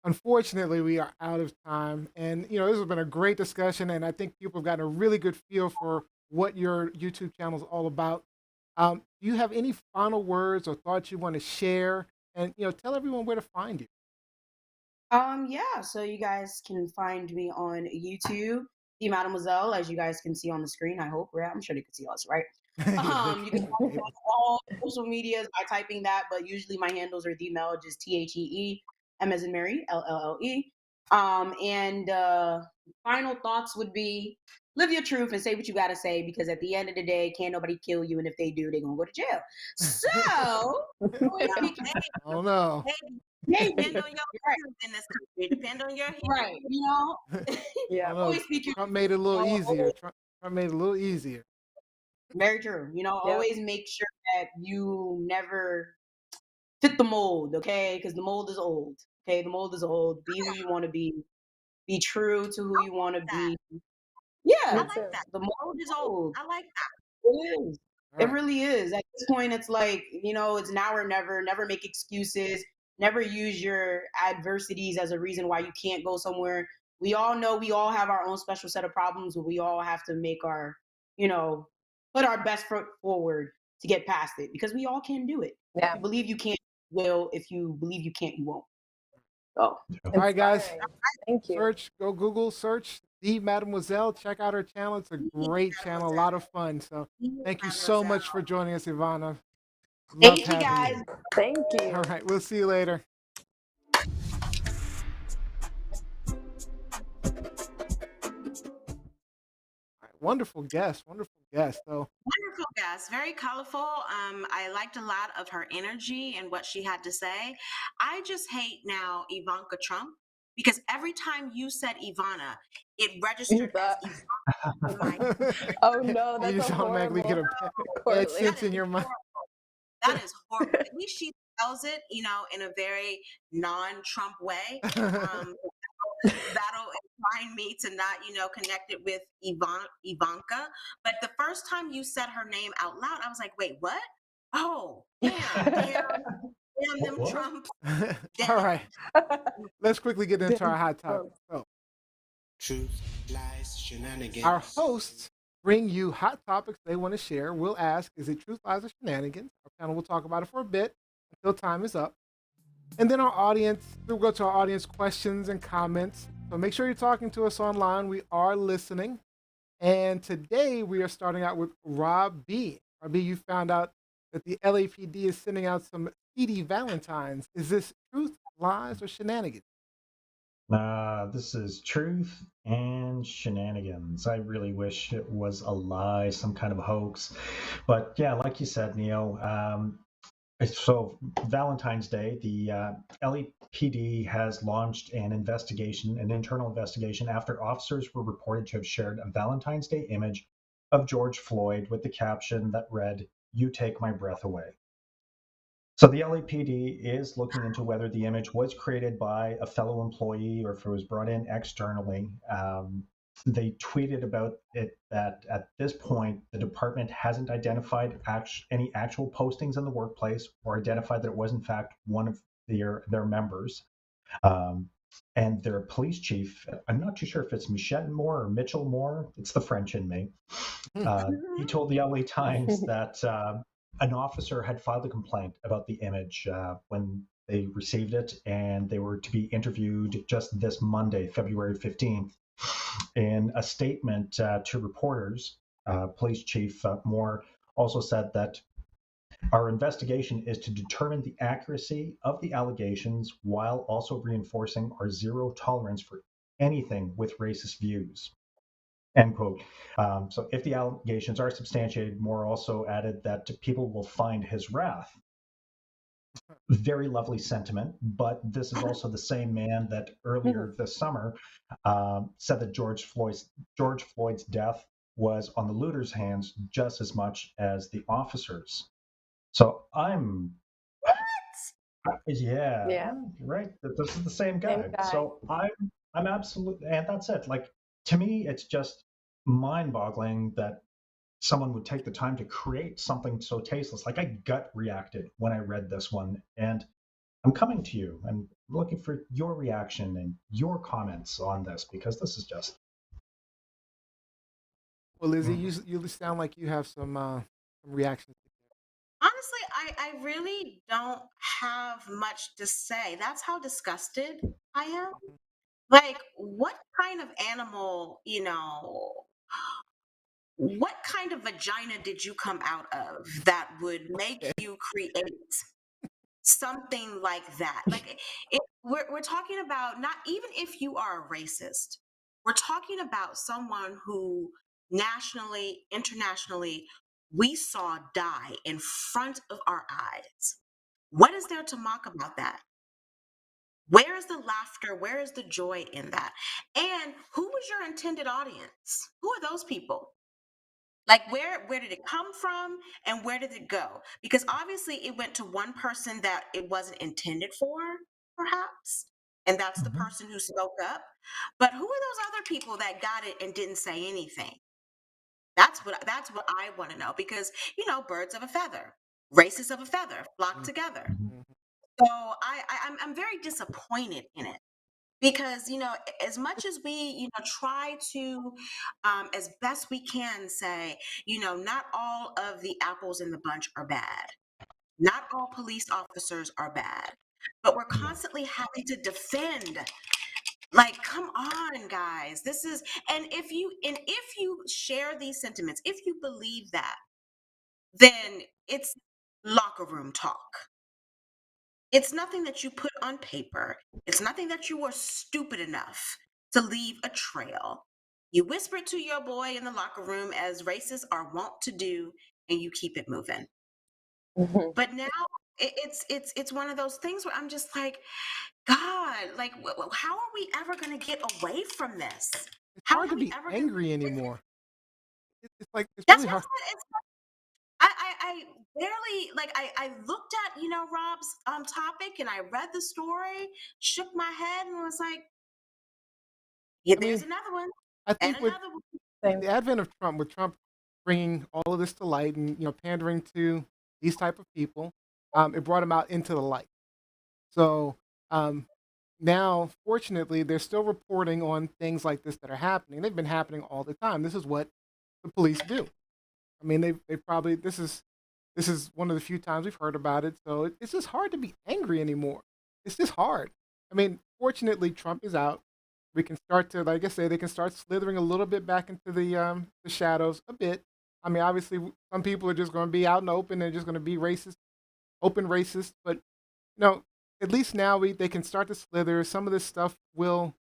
Unfortunately, we are out of time. And, this has been a great discussion. And I think people have gotten a really good feel for what your YouTube channel is all about. Do you have any final words or thoughts you want to share? And, tell everyone where to find you. Yeah, so you guys can find me on YouTube, the Mademoiselle, as you guys can see on the screen. I hope, right? I'm sure they can see us, right? Yeah, they You can can. find me on all social medias by typing that, but usually my handles are the Mel, just THEE, M as in Mary, LLLE. And final thoughts would be live your truth and say what you gotta say, because at the end of the day, can't nobody kill you, and if they do, they're gonna go to jail. So always No, speak hey, I don't know. hey, maybe. depend on your You're right. truth in this country. Depend on your Right. You know, I Yeah. don't know. always speak your Trump truth. made it a little You know, easier. Trump made it a little easier. very true. Yep. Always make sure that you never fit the mold, okay? Because the mold is old. Okay, the mold is old. Be who you want to be. Be true to who I you want to like that. be. I Yeah, Me like too. that. the Old mold is is old. old. I like that. It is. All It right. really is. At this point, it's like, it's now or never. Never make excuses. Never use your adversities as a reason why you can't go somewhere. We all know we all have our own special set of problems, but we all have to make you know, put our best foot forward to get past it, because we all can do it. If Yeah. you believe you can't, you will. If you believe you can't, you won't. So, All right, guys. Inspiring. Thank you. Go Google, search the Mademoiselle. Check out her channel. It's a great channel, a lot of fun. So thank you so Mademoiselle. much for joining us, Ivana. Loved thank you having guys. you. Thank All you. right, we'll see you later. All right, wonderful guest, wonderful guest. So Wonderful guest, very colorful. I liked a lot of her energy and what she had to say. I just hate now Ivanka Trump, because every time you said Ivana, it You registered as thought, Ivana in my. oh no, you that's just a automatically get horrible a bad That sense correlation. is in your mind. horrible. That is horrible. At least she spells it, in a very non-Trump way. Um, that'll incline me to not, connect it with Ivanka. But the first time you said her name out loud, I was like, wait, what? Oh, damn them What? Trump. All Damn. right, let's quickly get into our hot topic. So Truth, lies, shenanigans. our hosts bring you hot topics they want to share. We'll ask, is it truth, lies, or shenanigans? Our panel will talk about it for a bit until time is up. And then we'll go to our audience questions and comments. So make sure you're talking to us online. We are listening. And today we are starting out with Rob B. Rob B, you found out that the LAPD is sending out some CD Valentines. Is this truth, lies, or shenanigans? This is truth and shenanigans. I really wish it was a lie, some kind of hoax. But yeah, like you said, Neil, so Valentine's Day, the LAPD has launched an internal investigation, after officers were reported to have shared a Valentine's Day image of George Floyd with the caption that read, "You take my breath away." So the LAPD is looking into whether the image was created by a fellow employee or if it was brought in externally. They tweeted about it that at this point, the department hasn't identified any actual postings in the workplace or identified that it was in fact one of their members. Um, and their police chief, I'm not too sure if it's Michelle Moore or Mitchell Moore, it's the French in me. He told the LA Times that an officer had filed a complaint about the image when they received it, and they were to be interviewed just this Monday, February 15th. In a statement to reporters, Police Chief Moore also said that our investigation is to determine the accuracy of the allegations while also reinforcing our zero tolerance for anything with racist views. End quote. So if the allegations are substantiated, Moore also added that people will find his wrath. Very lovely sentiment, but this is also the same man that earlier this summer said that George Floyd's death was on the looters' hands just as much as the officers. So yeah, Yeah. right. This is the same Same guy. guy. So I'm absolutely, and that's it. Like, to me, it's just mind-boggling that someone would take the time to create something so tasteless. Like I gut reacted when I read this one, and I'm coming to you and looking for your reaction and your comments on this because this is just. Well, Lizzie, you sound like you have some reactions. Honestly, I really don't have much to say. That's how disgusted I am. Like, what kind of animal, what kind of vagina did you come out of that would make you create something like that? Like, we're talking about, not even if you are a racist, we're talking about someone who nationally, internationally, we saw die in front of our eyes. What is there to mock about that? Where is the laughter? Where is the joy in that? And who was your intended audience? Who are those people? Like, where did it come from and where did it go? Because obviously it went to one person that it wasn't intended for, perhaps, and that's the Mhm. person who spoke up. But who are those other people that got it and didn't say anything? That's what I want to know, because birds of a feather, races of a feather flock together. Mhm. Mhm. So I'm very disappointed in it, because as much as we try to, as best we can, say, not all of the apples in the bunch are bad, not all police officers are bad, but we're Yeah. constantly having to defend. Like, come on, guys, this is. And if you share these sentiments, if you believe that, then it's locker room talk. It's nothing that you put on paper. It's nothing that you were stupid enough to leave a trail. You whisper it to your boy in the locker room, as racists are wont to do, and you keep it moving. Mhm. But now it's one of those things where I'm just like, God, like, how are we ever going to get away from this? It's How hard are to we be ever going angry to? anymore. It's like it's That's really what I hard. said. I barely, like, I looked at Rob's topic, and I read the story, shook my head, and was like, yeah, I there's mean, another one, I and think another one. with Same. the advent of Trump, with Trump bringing all of this to light and pandering to these type of people, it brought him out into the light. So um, now, fortunately, they're still reporting on things like this that are happening. They've been happening all the time. This is what the police do. I mean, they probably this is one of the few times we've heard about it. So it's just hard to be angry anymore. It's just hard. I mean, fortunately, Trump is out. We can start to, like I say, they can start slithering a little bit back into the shadows a bit. I mean, obviously, some people are just going to be out in the open and just going to be racist, open racist. But no, at least now they can start to slither. Some of this stuff will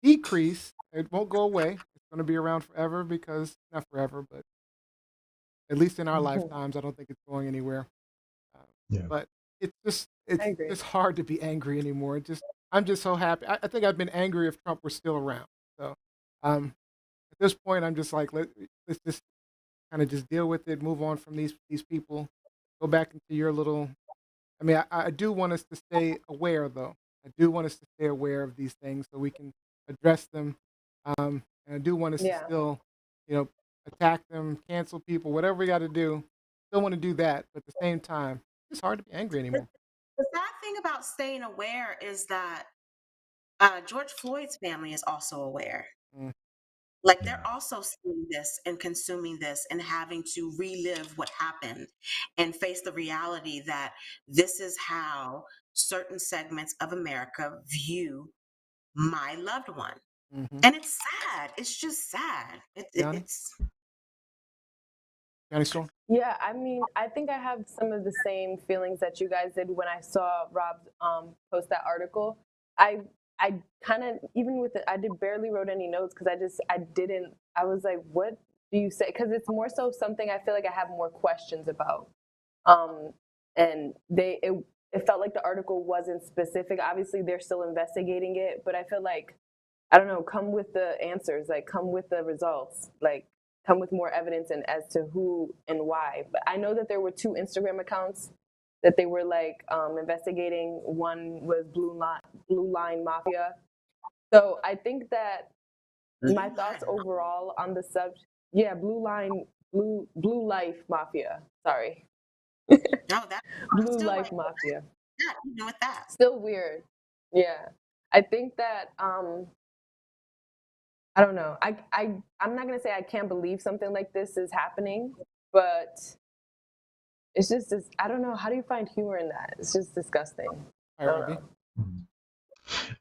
decrease. It won't go away. It's going to be around forever, because not forever, but at least in our Mhm. lifetimes, I don't think it's going anywhere. Uh, Yeah. but I it's agree. just hard to be angry anymore. I'm just so happy. I think I've been angry if Trump were still around. So at this point, I'm just like, let's just kind of just deal with it, move on from these people, go back into your little. I mean, I do want us to stay aware, though. I do want us to stay aware of these things so we can address them. And I do want us to Yeah. still, you know, attack them, cancel people, whatever we got to do. Still want to do that, but at the same time, it's hard to be angry The, anymore. the sad thing about staying aware is that George Floyd's family is also aware. Mm, Like, Yeah. they're also seeing this and consuming this and having to relive what happened and face the reality that this is how certain segments of America view my loved one. mm-hmm. And it's sad. It's just sad. Johnny, It's Johnny Storm. Yeah, I mean, I think I have some of the same feelings that you guys did when I saw Rob post that article. I I kind of, even with it, I did barely wrote any notes because I didn't, I was like, what do you say? Because it's more so something I feel like I have more questions about. Um, and it felt like the article wasn't specific. Obviously, they're still investigating it, but I feel like, I don't know, come with the answers, like come with the results, like come with more evidence and as to who and why. But I know that there were two Instagram accounts that they were like investigating. One was Blue Line Mafia. So I think that my blue thoughts line. overall on the subject, yeah, Blue Life Mafia. Sorry, No, that I'm Blue still Life like, Mafia. yeah, even with that. Still weird. Yeah, I think that I don't know. I'm not gonna say I can't believe something like this is happening, but it's just I don't know. How do you find humor in that? It's just disgusting. Hi, Robbie. Mhm.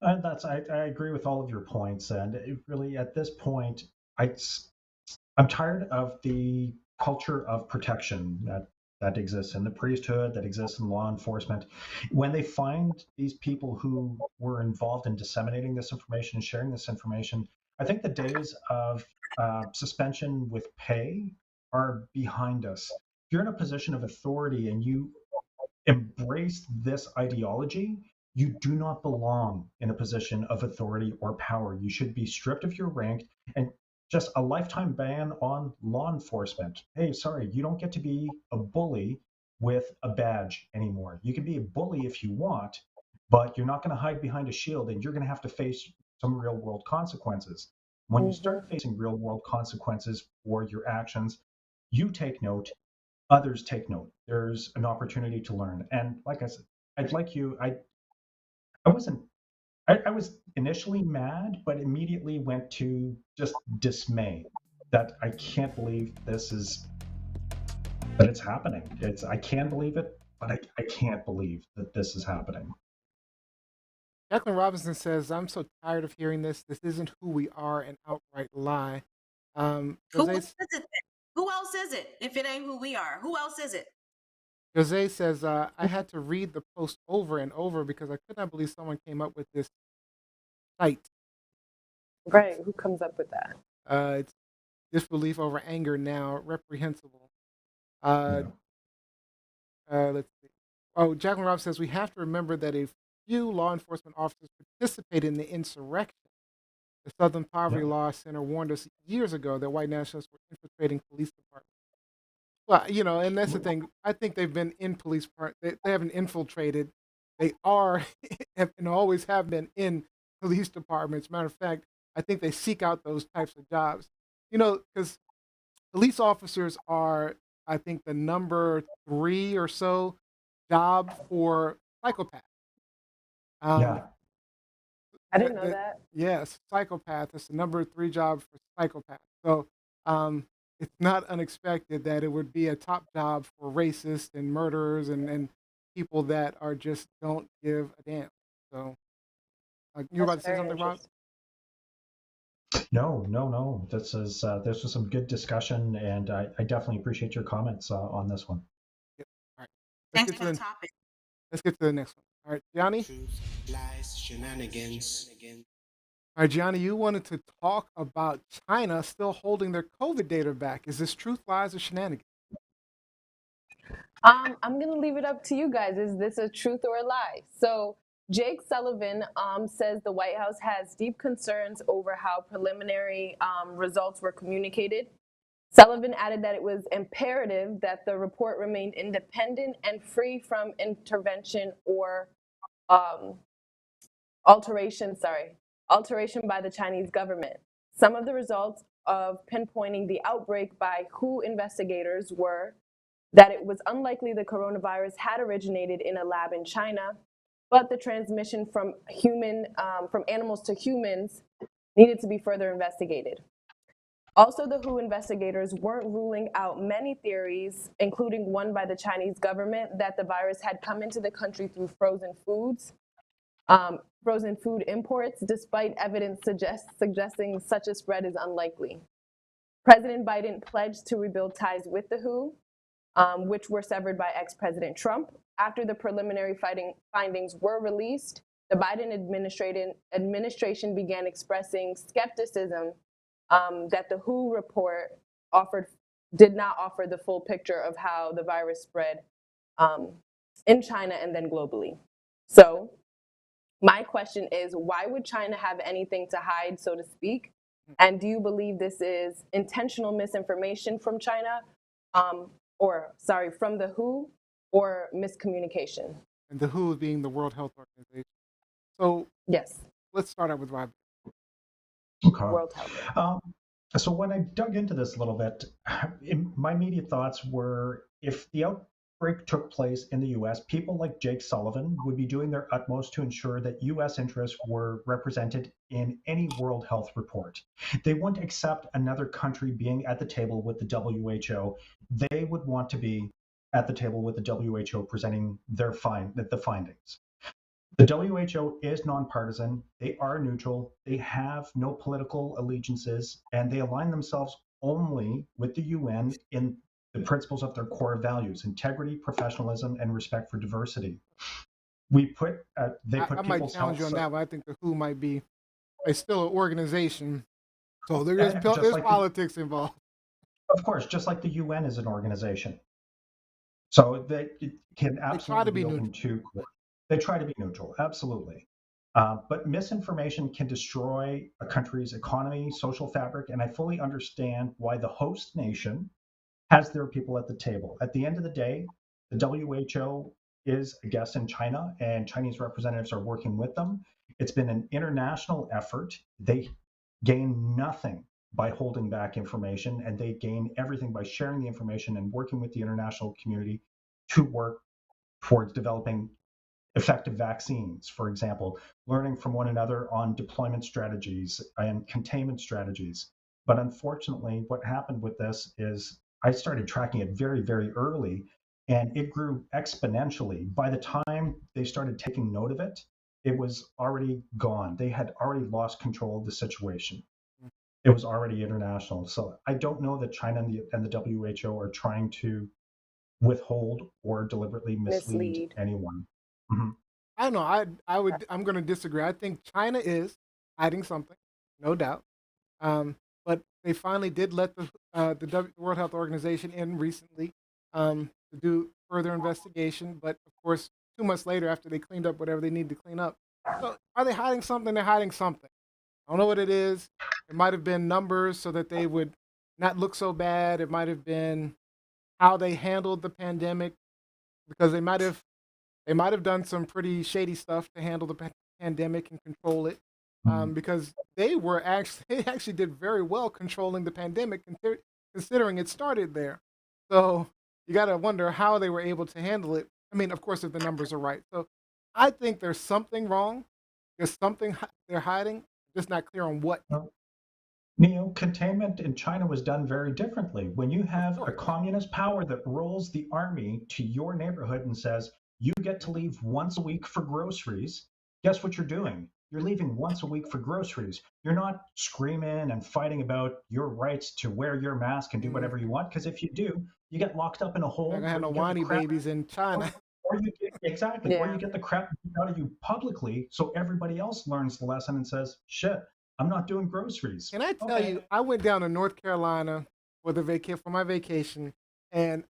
And I agree with all of your points, and it really at this point, I I'm tired of the culture of protection that exists in the priesthood, that exists in law enforcement. When they find these people who were involved in disseminating this information and sharing this information, I think the days of suspension with pay are behind us. If you're in a position of authority and you embrace this ideology, you do not belong in a position of authority or power. You should be stripped of your rank and just a lifetime ban on law enforcement. Hey, sorry, you don't get to be a bully with a badge anymore. You can be a bully if you want, but you're not going to hide behind a shield and you're going to have to face some real world consequences. When you Hmm. start facing real world consequences for your actions, you take note, others take note. There's an opportunity to learn. And like I said, I'd like you, I wasn't, I was initially mad, but immediately went to just dismay that I can't believe that it's happening. I can believe it, but I can't believe that this is happening. Jacqueline Robinson says, I'm so tired of hearing this. This isn't who we are, an outright lie. Who else Jose, is it then? Who else is it if it ain't who we are? Who else is it? Jose says, I had to read the post over and over because I could not believe someone came up with this site. Right? Who comes up with that? It's disbelief over anger now, reprehensible. Uh, Yeah. let's see. Oh, Jacqueline Rob says we have to remember that a few law enforcement officers participated in the insurrection. The Southern Poverty Yeah. Law Center warned us years ago that white nationalists were infiltrating police departments. Well, and that's the thing. I think they've been in police part. They haven't infiltrated. They are and always have been in police departments. Matter of fact, I think they seek out those types of jobs. Because police officers are, I think, the number 3 or so job for psychopaths. Um, Yeah. I didn't know that that. yes, psychopath is the number 3 job for psychopaths. So it's not unexpected that it would be a top job for racists and murderers and people that are just don't give a damn. So you're That's about to say very something, Rob? interesting. No, no, no. This was some good discussion, and I definitely appreciate your comments on this one. Yep. All right. Let's Thanks get for to the the topic. let's get to the next one. All right, Gianni. Truth, lies, shenanigans. All right, Gianni, you wanted to talk about China still holding their COVID data back. Is this truth, lies, or shenanigans? I'm gonna leave it up to you guys. Is this a truth or a lie? So Jake Sullivan says the White House has deep concerns over how preliminary results were communicated. Sullivan added that it was imperative that the report remained independent and free from intervention or um, alteration by the Chinese government. Some of the results of pinpointing the outbreak by WHO investigators were that it was unlikely the coronavirus had originated in a lab in China, but the transmission from animals to humans needed to be further investigated. Also, the WHO investigators weren't ruling out many theories, including one by the Chinese government that the virus had come into the country through frozen food imports, despite evidence suggesting such a spread is unlikely. President Biden pledged to rebuild ties with the WHO, which were severed by ex-President Trump. After the preliminary findings were released, the Biden administration began expressing skepticism that the WHO report did not offer the full picture of how the virus spread um, in China and then globally. So my question is, why would China have anything to hide, so to speak? And do you believe this is intentional misinformation from China, from the WHO, or miscommunication? And the WHO being the World Health Organization. So Yes, let's start out with Rob. Okay. World Health. Um, So when I dug into this a little bit, my immediate thoughts were if the outbreak took place in the US, people like Jake Sullivan would be doing their utmost to ensure that US interests were represented in any World Health report. They wouldn't accept another country being at the table with the WHO. They would want to be at the table with the WHO presenting the findings. The WHO is nonpartisan. They are neutral. They have no political allegiances, and they align themselves only with the UN in the principles of their core values: integrity, professionalism, and respect for diversity. They I put might people's challenge health you on that, but I think the WHO might be still an organization, so there is just there's like politics involved. of course, just like the UN is an organization. So they can They try to absolutely be be open neutral. to. They try to be neutral, absolutely. But misinformation can destroy a country's economy, social fabric, and I fully understand why the host nation has their people at the table. At the end of the day, the WHO is a guest in China, and Chinese representatives are working with them. It's been an international effort. They gain nothing by holding back information, and they gain everything by sharing the information and working with the international community to work towards developing effective vaccines, for example, learning from one another on deployment strategies and containment strategies. But unfortunately, what happened with this is I started tracking it very, very early, and it grew exponentially. By the time they started taking note of it, it was already gone. They had already lost control of the situation. It was already international. So I don't know that China and the WHO are trying to withhold or deliberately mislead Mislead. anyone. Mhm. I don't know. I'm going to disagree. I think China is hiding something, no doubt. But they finally did let the World Health Organization in recently to do further investigation. But of course, 2 months later, after they cleaned up whatever they need to clean up, so are they hiding something? They're hiding something. I don't know what it is. It might have been numbers so that they would not look so bad. It might have been how they handled the pandemic because they might have done some pretty shady stuff to handle the pandemic and control it. Mhm. Because they were actually they actually did very well controlling the pandemic, considering it started there. So you got to wonder how they were able to handle it. I mean, of course, if the numbers are right. So I think there's something wrong. There's something they're hiding. Just not clear on what yet. Well, containment in China was done very differently. When you Of have a course. communist power that rolls the army to your neighborhood and says, you get to leave once a week for groceries, guess what you're doing? You're leaving once a week for groceries. You're not screaming and fighting about your rights to wear your mask and do Mm, whatever you want, because if you do, you get locked up in a not hole gonna have or no you get the whiny crap, babies in China. or you get, exactly, or Yeah. you get the crap beat out of you publicly so everybody else learns the lesson and says, shit, I'm not doing groceries. Can I tell Okay. you, I went down to North Carolina for my vacation, and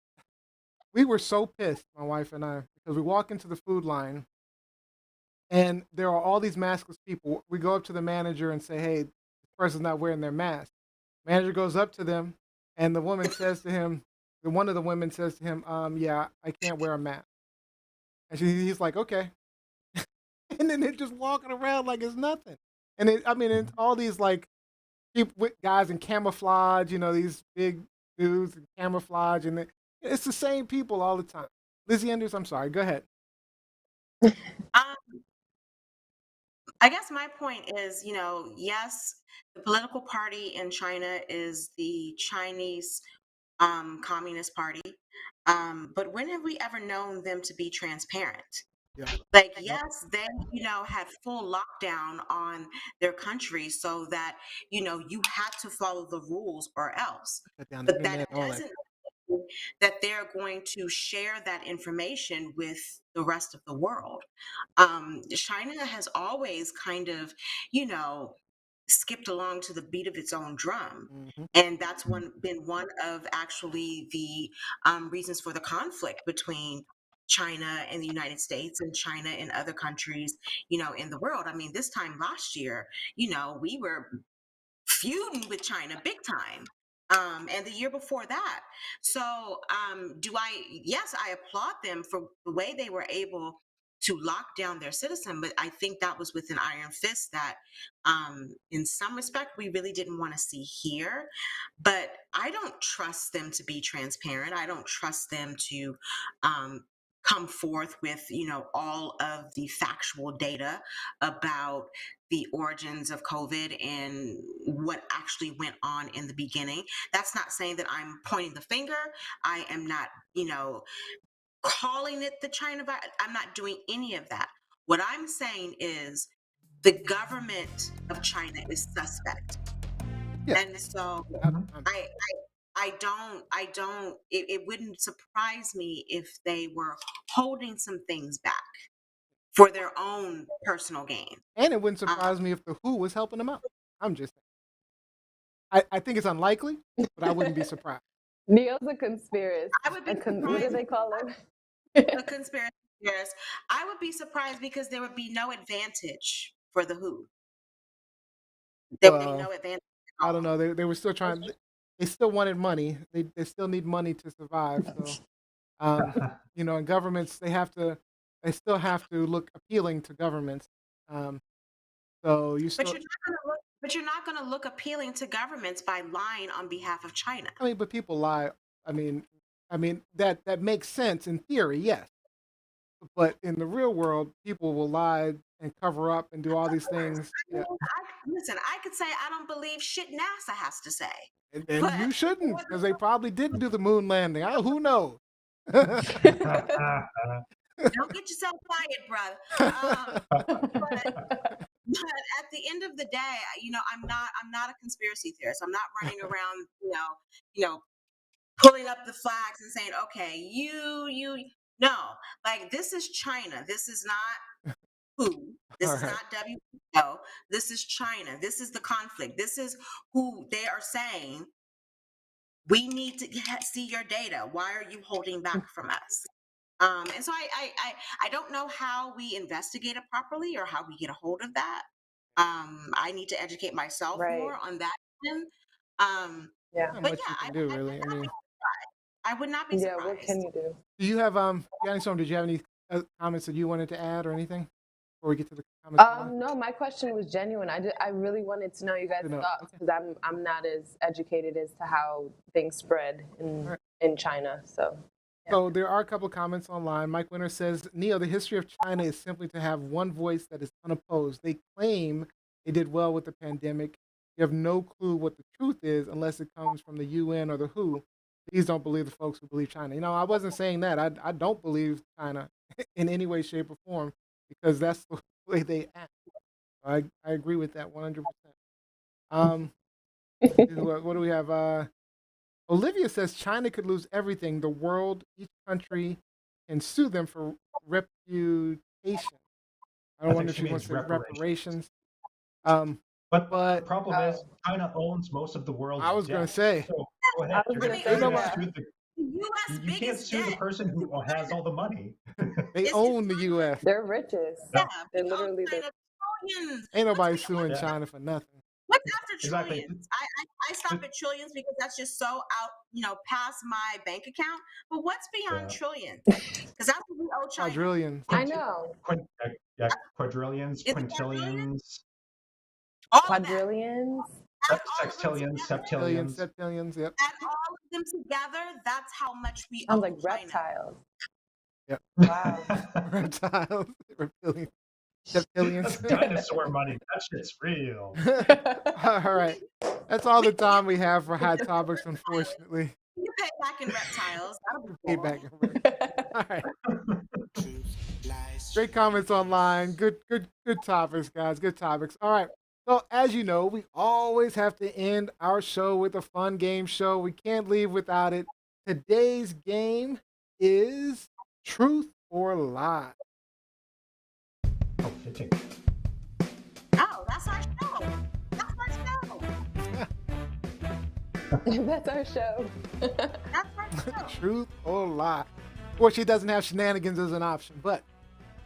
we were so pissed, my wife and I, because we walk into the food line and there are all these maskless people. We go up to the manager and say, "Hey, this person's not wearing their mask." Manager goes up to them, and the woman says to him, one of the women says to him, yeah, I can't wear a mask." And he's like, "Okay." And then they're just walking around like it's nothing. And I mean, it's all these like people with guys in camouflage, these big dudes in camouflage, and it's the same people all the time. Lizzie Anders, I'm sorry. Go ahead. Um, I guess my point is, yes, the political party in China is the Chinese Communist Party. But when have we ever known them to be transparent? Yeah. Like, Yep. yes, they, had full lockdown on their country so that, you had to follow the rules or else. Shut down the But that internet, all that. doesn't mean that they're going to share that information with the rest of the world. China has always kind of, you know, skipped along to the beat of its own drum. Hmm. And that's been one of actually the reasons for the conflict between China and the United States and China and other countries, in the world. I mean, this time last year, we were feuding with China big time. And the year before that. So, yes, I applaud them for the way they were able to lock down their citizen. But I think that was with an iron fist that, in some respect, we really didn't want to see here. But I don't trust them to be transparent. I don't trust them to come forth with, all of the factual data about the origins of COVID and what actually went on in the beginning. That's not saying that I'm pointing the finger. I am not, calling it the China virus. I'm not doing any of that. What I'm saying is the government of China is suspect. Yeah. And so Mhm. I don't, it wouldn't surprise me if they were holding some things back for their own personal gain. And it wouldn't surprise me if the WHO was helping them out. I'm just I think it's unlikely, but I wouldn't be surprised. Neil's a conspiracy. I would be What do surprised. they call him? A conspiracy theorist. I would be surprised because there would be no advantage for the WHO. There would be Well, no advantage. I don't know. They were still trying. They still wanted money. They still need money to survive. So, and governments they still have to look appealing to governments. So you But still. you're not going to look. But you're not going to look appealing to governments by lying on behalf of China. I mean, but people lie. I mean, that makes sense in theory, yes. But in the real world, people will lie and cover up and do all these things. Yeah. Listen, I could say I don't believe shit NASA has to say. And you But shouldn't, because they probably didn't do the moon landing. Who knows? don't get yourself fired, brother. But at the end of the day, I'm not a conspiracy theorist. I'm not running around, pulling up the flags and saying, okay, you no, like this is China. This is not who. This All is right. not WHO. This is China. This is the conflict. This is who they are saying we need to see your data. Why are you holding back from us? And so I don't know how we investigate it properly or how we get a hold of that. I need to educate myself Right. more on that. Yeah. Not But much yeah, you can do, really. I mean, I would not be Yeah. surprised. What can you do? do you have did you have any comments that you wanted to add or anything before we get to the comments? No, my question was genuine. I really wanted to know you guys' thoughts because I'm not as educated as to how things spread in China. So. Yeah. So there are a couple of comments online. Mike Winter says, Neil, the history of China is simply to have one voice that is unopposed. They claim they did well with the pandemic. You have no clue what the truth is unless it comes from the UN or the WHO. Please don't believe the folks who believe China. I wasn't saying that. I don't believe China in any way, shape, or form because that's the way they act. I agree with that 100%. What do we have? Olivia says China could lose everything. The world, each country can sue them for reputation. I don't wonder if she wants to reparations. But But the problem is China owns most of the world's I was going to say. So go ahead. You can't sue the person who has all the money. They own the U.S. They're richest. Yeah, They're literally trillions. Ain't nobody suing China for nothing. What's after Exactly. trillions? I stop at trillions because that's just so out, past my bank account. But what's beyond trillions? Because that's what we owe China. Quadrillions. I know. Quadrillions, quintillions. Quadrillions. Sextillions, septillions. Septillions, yep. Add all of them together, that's how much we Sounds owe like China. reptiles. Yep. Wow. Reptiles, reptilians, septillions. That's dinosaur money. That shit's real. All right. That's all the time we have for hot topics, unfortunately. You pay back in reptiles. That'll be Pay cool. back in reptiles. All right. Great comments online. Good topics, guys. Good topics. All right. So as you know, we always have to end our show with a fun game show. We can't leave without it. Today's game is Truth or Lie. Oh, fitting. Oh, that's our show. That's our show. That's our show. That's our show. Truth or Lie. Of course, she doesn't have shenanigans as an option, but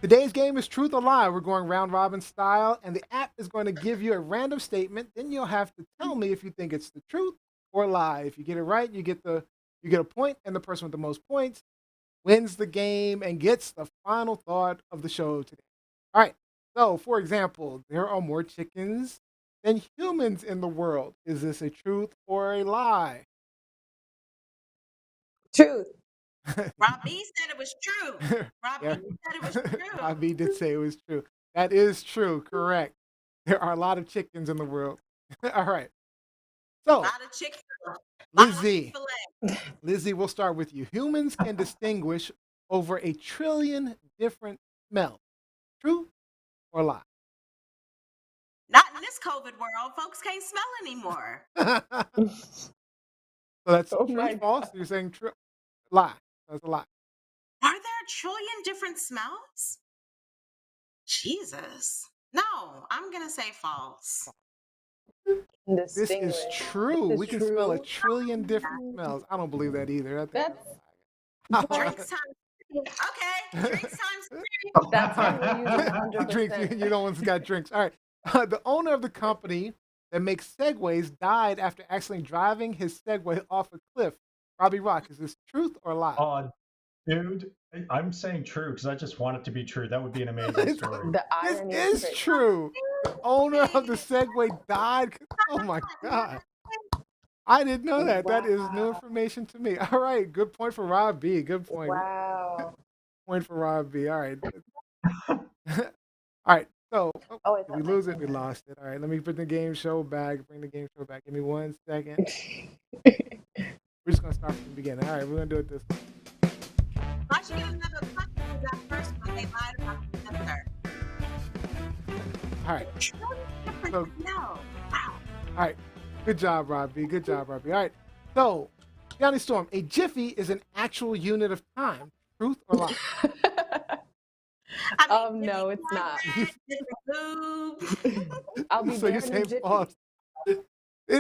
today's game is Truth or Lie. We're going round robin style, and the app is going to give you a random statement. Then you'll have to tell me if you think it's the truth or lie. If you get it right, you get a point, and the person with the most points wins the game and gets the final thought of the show today. All right. So, for example, there are more chickens than humans in the world. Is this a truth or a lie? Truth. Rob B said it was true. Rob Yeah. B said it was true. Robbie did say it was true. That is true. Correct. There are a lot of chickens in the world. All right. A So, lot of Chick-fil-A. Lot of Lizzie, Chick-fil-A. Lizzie, we'll start with you. Humans can distinguish over 1 trillion different smells. True or lie? Not in this COVID world. Folks can't smell anymore. So that's Oh true, my false. You're saying true, lie. That's a lie. Are there a trillion different smells? Jesus. No, I'm going to say false. This is Distinguish. true. This We is can smell 1 true. trillion different smells. I don't believe that either. I think That's Drinks times 3. Okay. Drinks times 3. that's what we're using drinks. 100%. You know one's got drinks. All right. The owner of the company that makes Segways died after accidentally driving his Segway off a cliff. Robbie Rock, is this truth or lie? Dude, I'm saying true because I just want it to be true. That would be an amazing story. The This irony is crazy. true. The owner of the Segway died. Oh my God. I didn't know that. That is new information to me. All right. Good point for Rob B. Good point. Wow. Point for Rob B. All right. All right. So, Oh, did we lose it? We lost it. All right. Let me put the game show back. Bring the game show back. Give me 1 second. We're just going to start from the beginning. All right. We're going to do it this way. I should get another question because that first one they lied about the other. All right. Different So- smell. Wow. All right. Good job, Robbie. Good job, Robbie. All right. So, Johnny Storm, a jiffy is an actual unit of time. Truth or lie? I mean, No, different it's not. different lube. I'll be So there you're in a saying jiffy. false. It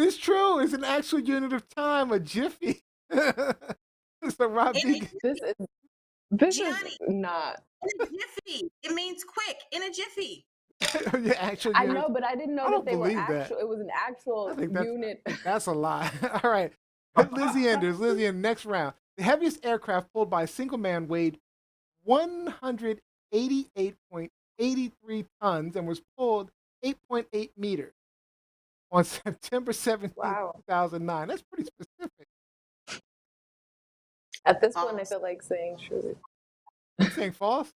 is true. It's an actual unit of time, a jiffy. So, Robbie, This Gianni. is not. In a jiffy. It means quick. In a jiffy. your actual I unit. know, but I didn't know I don't that they were believe that. actual. It was an actual I think that's- unit. That's a lie. All right. Lizzie Enders, Lizzie in next round. The heaviest aircraft pulled by a single man weighed 188.83 tons and was pulled 8.8 meters on September 17, Wow. 2009. That's pretty specific. At this point, I False. feel like saying true. You saying false?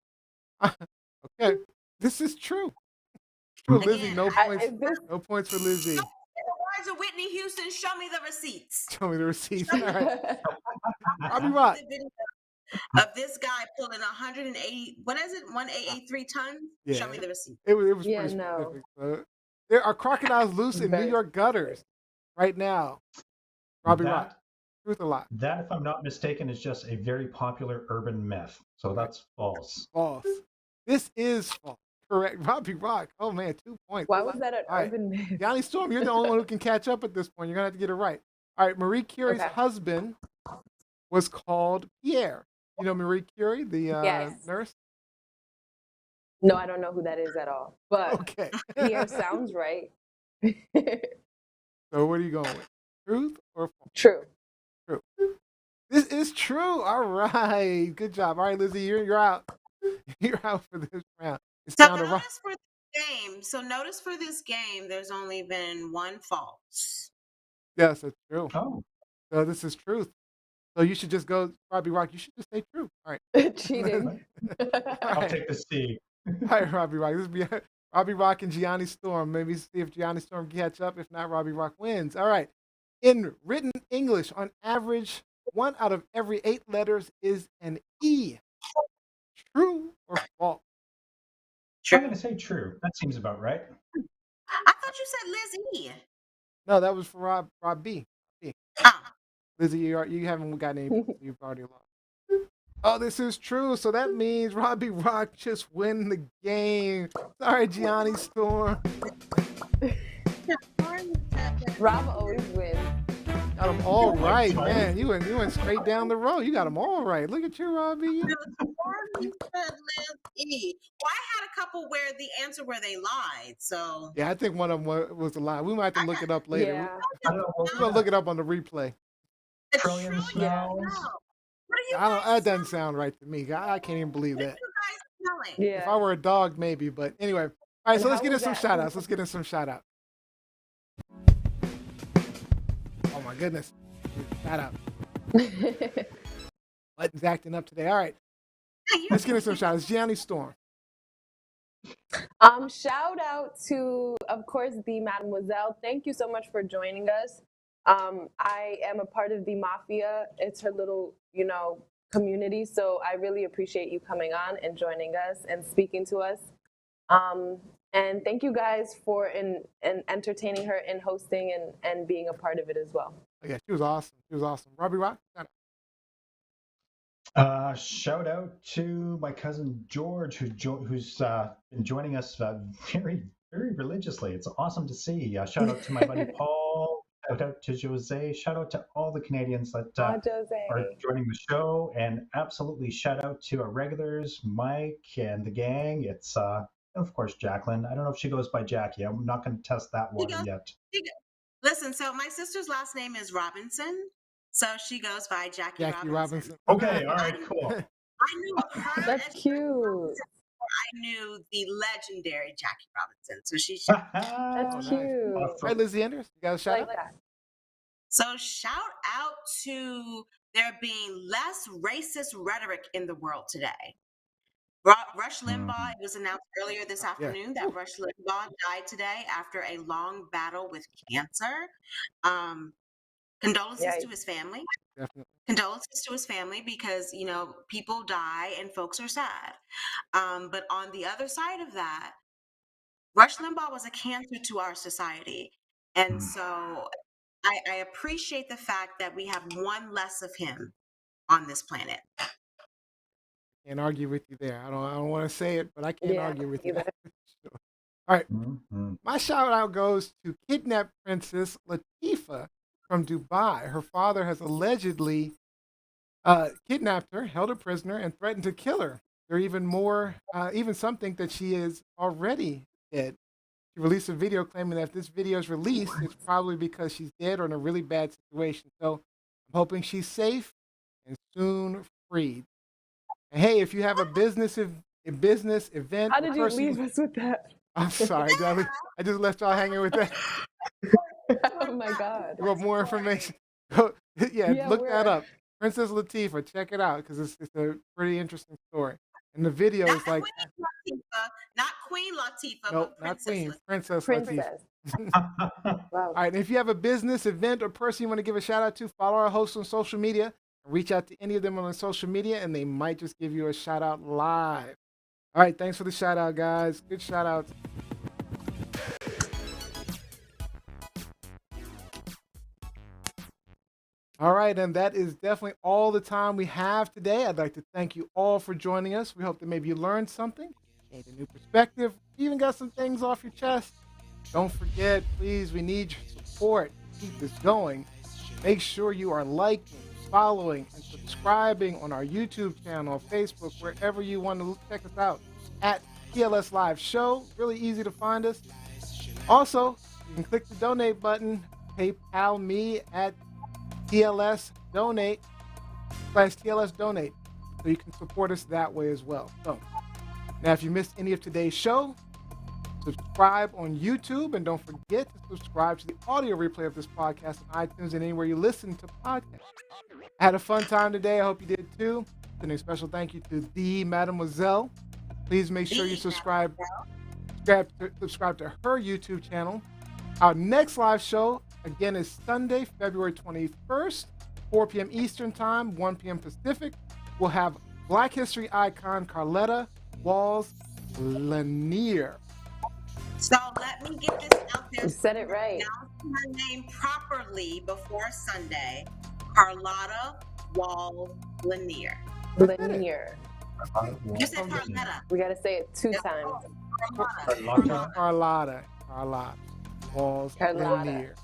Okay. This is true. True, Lizzie. Again, No points. Is this No points for Lizzie. In the words of Whitney Houston, show me the receipts. Show me the receipts. All right. Robbie I Rock. the video of this guy pulling 180, what is it, 1883 tons? Yeah. Show me the receipt. It was Yeah, pretty no. specific. So, there are crocodiles loose in New Very York gutters right now. Robbie Rock. Truth or lie? That, if I'm not mistaken, is just a very popular urban myth. So that's false. False. This is false. Correct. Robbie Rock. Oh man, 2 points. Why was that an All right. urban myth? Johnny Storm, you're the only one who can catch up at this point. You're gonna have to get it right. All right, Marie Curie's Okay. husband was called Pierre. You know Marie Curie, the Yes. nurse? No, I don't know who that is at all. But Okay. Pierre sounds right. So what are you going with? Truth or false? True. True. This is true. All right. Good job. All right, Lizzie, you're out. You're out for this round. It's So down to Rob. notice for this game, notice for this game, there's only been one false. Yes, that's true. Oh, So this is truth. So you should just go, Robbie Rock. You should just say true. All right. Cheating. All I'll right. take the C. All right, Robbie Rock. This will be Robbie Rock and Gianni Storm. Maybe see if Gianni Storm can catch up. If not, Robbie Rock wins. All right. In written English, on average, 1 out of every 8 letters is an E. True or false? I'm going to say true. That seems about right. I thought you said Lizzie. No, that was for Rob B. Ah, Lizzie, you haven't got any points. You've already lost. Oh, this is true. So that means Robbie Rock just win the game. Sorry, Gianni Storm. Rob always wins. Got them all right, man. You went straight down the road. You got them all right. Look at you, Robbie. you said Lizzie. Well, I had a couple where the answer where they lied. So Yeah, I think one of them was a lie. We might have to look it up later. Yeah. I don't know We're gonna look it up on the replay. a Trillion trillion smells. no. What are you I don't. guys That doesn't sound right to me. I can't even believe What are that. you guys smelling? If I Yeah. were a dog, maybe. But anyway, all right. And So let's how get in was some that? shout outs. Let's get in some shout outs. Oh my goodness. Shout out. Button's acting up today. All right. Hey, you Let's get in some shout outs. Gianni Storm. Shout out to, of course, the Mademoiselle. Thank you so much for joining us. I am a part of the Mafia. It's her little, community. So I really appreciate you coming on and joining us and speaking to us. And thank you guys for in entertaining her and hosting and being a part of it as well. Oh, yeah, she was awesome. She was awesome. Robbie Rock. Shout out. Shout out to my cousin George, who's been joining us very, very religiously. It's awesome to see. Shout out to my buddy Paul. Shout out to Jose. Shout out to all the Canadians that Jose. are joining the show, and absolutely shout out to our regulars, Mike and the gang. It's of course Jacqueline. I don't know if she goes by Jackie. I'm not going to test that water yet. Listen, so my sister's last name is Robinson, so she goes by Jackie Robinson. Okay, all right, cool. I knew her. That's as cute. Robinson before I knew the legendary Jackie Robinson. So she's That's cute. All right, Lizzie Anders, you got a shout Like out? that. so shout out to there being less racist rhetoric in the world today. Rush Limbaugh, it was announced earlier this afternoon that Rush Limbaugh died today after a long battle with cancer. Condolences to his family. Definitely. Condolences to his family because, people die and folks are sad. But on the other side of that, Rush Limbaugh was a cancer to our society. And so I appreciate the fact that we have one less of him on this planet. Can't argue with you there. I don't want to say it, but I can't argue with you. either. Sure. All right. My shout out goes to kidnapped Princess Latifah from Dubai. Her father has allegedly kidnapped her, held her prisoner, and threatened to kill her. There are even some think that she is already dead. She released a video claiming that if this video is released, it's probably because she's dead or in a really bad situation. So I'm hoping she's safe and soon freed. And hey, if you have a business event, How did you leave us with that? I'm sorry, Debbie. I just left y'all hanging with that. Oh my God. You want more information? Yeah, Look where? that up. Princess Latifah, check it out because it's a pretty interesting story. And the video is like, Not Queen Latifah, nope, but not Princess Queen, Latifah. Princess Princess. Latifah. Wow. All right, and if you have a business, event, or person you want to give a shout out to, follow our hosts on social media. Reach out to any of them on social media, and they might just give you a shout out live. All right, thanks for the shout out, guys. Good shout outs. All right, and that is definitely all the time we have today. I'd like to thank you all for joining us. We hope that maybe you learned something, gained a new perspective, even got some things off your chest. Don't forget, please, we need your support. Keep this going. Make sure you are liking, following, and subscribing on our YouTube channel, Facebook, wherever you want to check us out at TLS Live Show. Really easy to find us. Also, you can click the donate button, PayPal me at TLS Donate /TLS Donate, so you can support us that way as well. So, now if you missed any of today's show, subscribe on YouTube, and don't forget to subscribe to the audio replay of this podcast on iTunes and anywhere you listen to podcasts. I had a fun time today. I hope you did too. And a special thank you to the Mademoiselle. Please make sure you subscribe to her YouTube channel. Our next live show, again, is Sunday, February 21st, 4 p.m. Eastern Time, 1 p.m. Pacific. We'll have Black History icon Carletta Walls Lanier. So let me get this out there. You said it right. Pronounce her name properly before Sunday. Carlotta Wall Lanier. Lanier. You said Carletta. We got to say it 2 times. Carlotta Walls Lanier.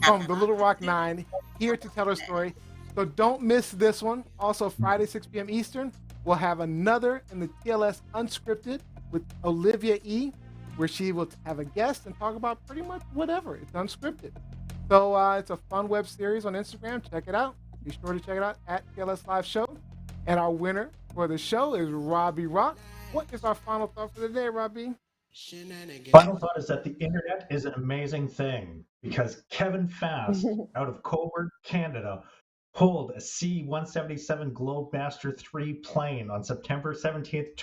From the Little Rock 9, here to tell her story. So don't miss this one. Also, Friday, 6 p.m. Eastern, we'll have another in the TLS Unscripted with Olivia E., where she will have a guest and talk about pretty much whatever. It's unscripted. So it's a fun web series on Instagram. Check it out. Be sure to check it out at TLS Live Show. And our winner for the show is Robbie Rock. What is our final thought for the day, Robbie? Final thought is that the internet is an amazing thing because Kevin Fast out of Cobourg, Canada, pulled a C-177 Globemaster III plane on September 17th,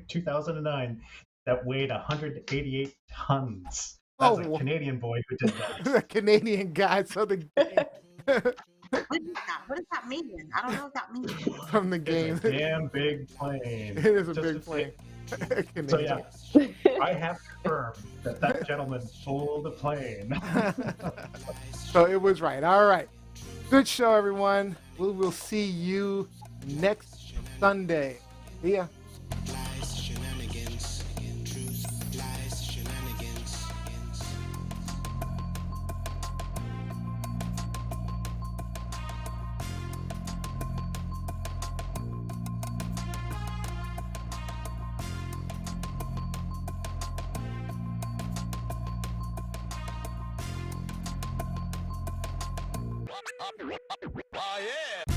2009 that weighed 188 tons. That's a Canadian boy who did that. The Canadian guy. So the What does that mean? I don't know what that means. From the game. It's a damn big plane. It is a big plane. So yeah, I have confirmed that gentleman pulled the plane. So it was right. All right. Good show, everyone. We will see you next Sunday. See ya. Lies, shenanigans. Truth, lies, shenanigans. Oh, yeah.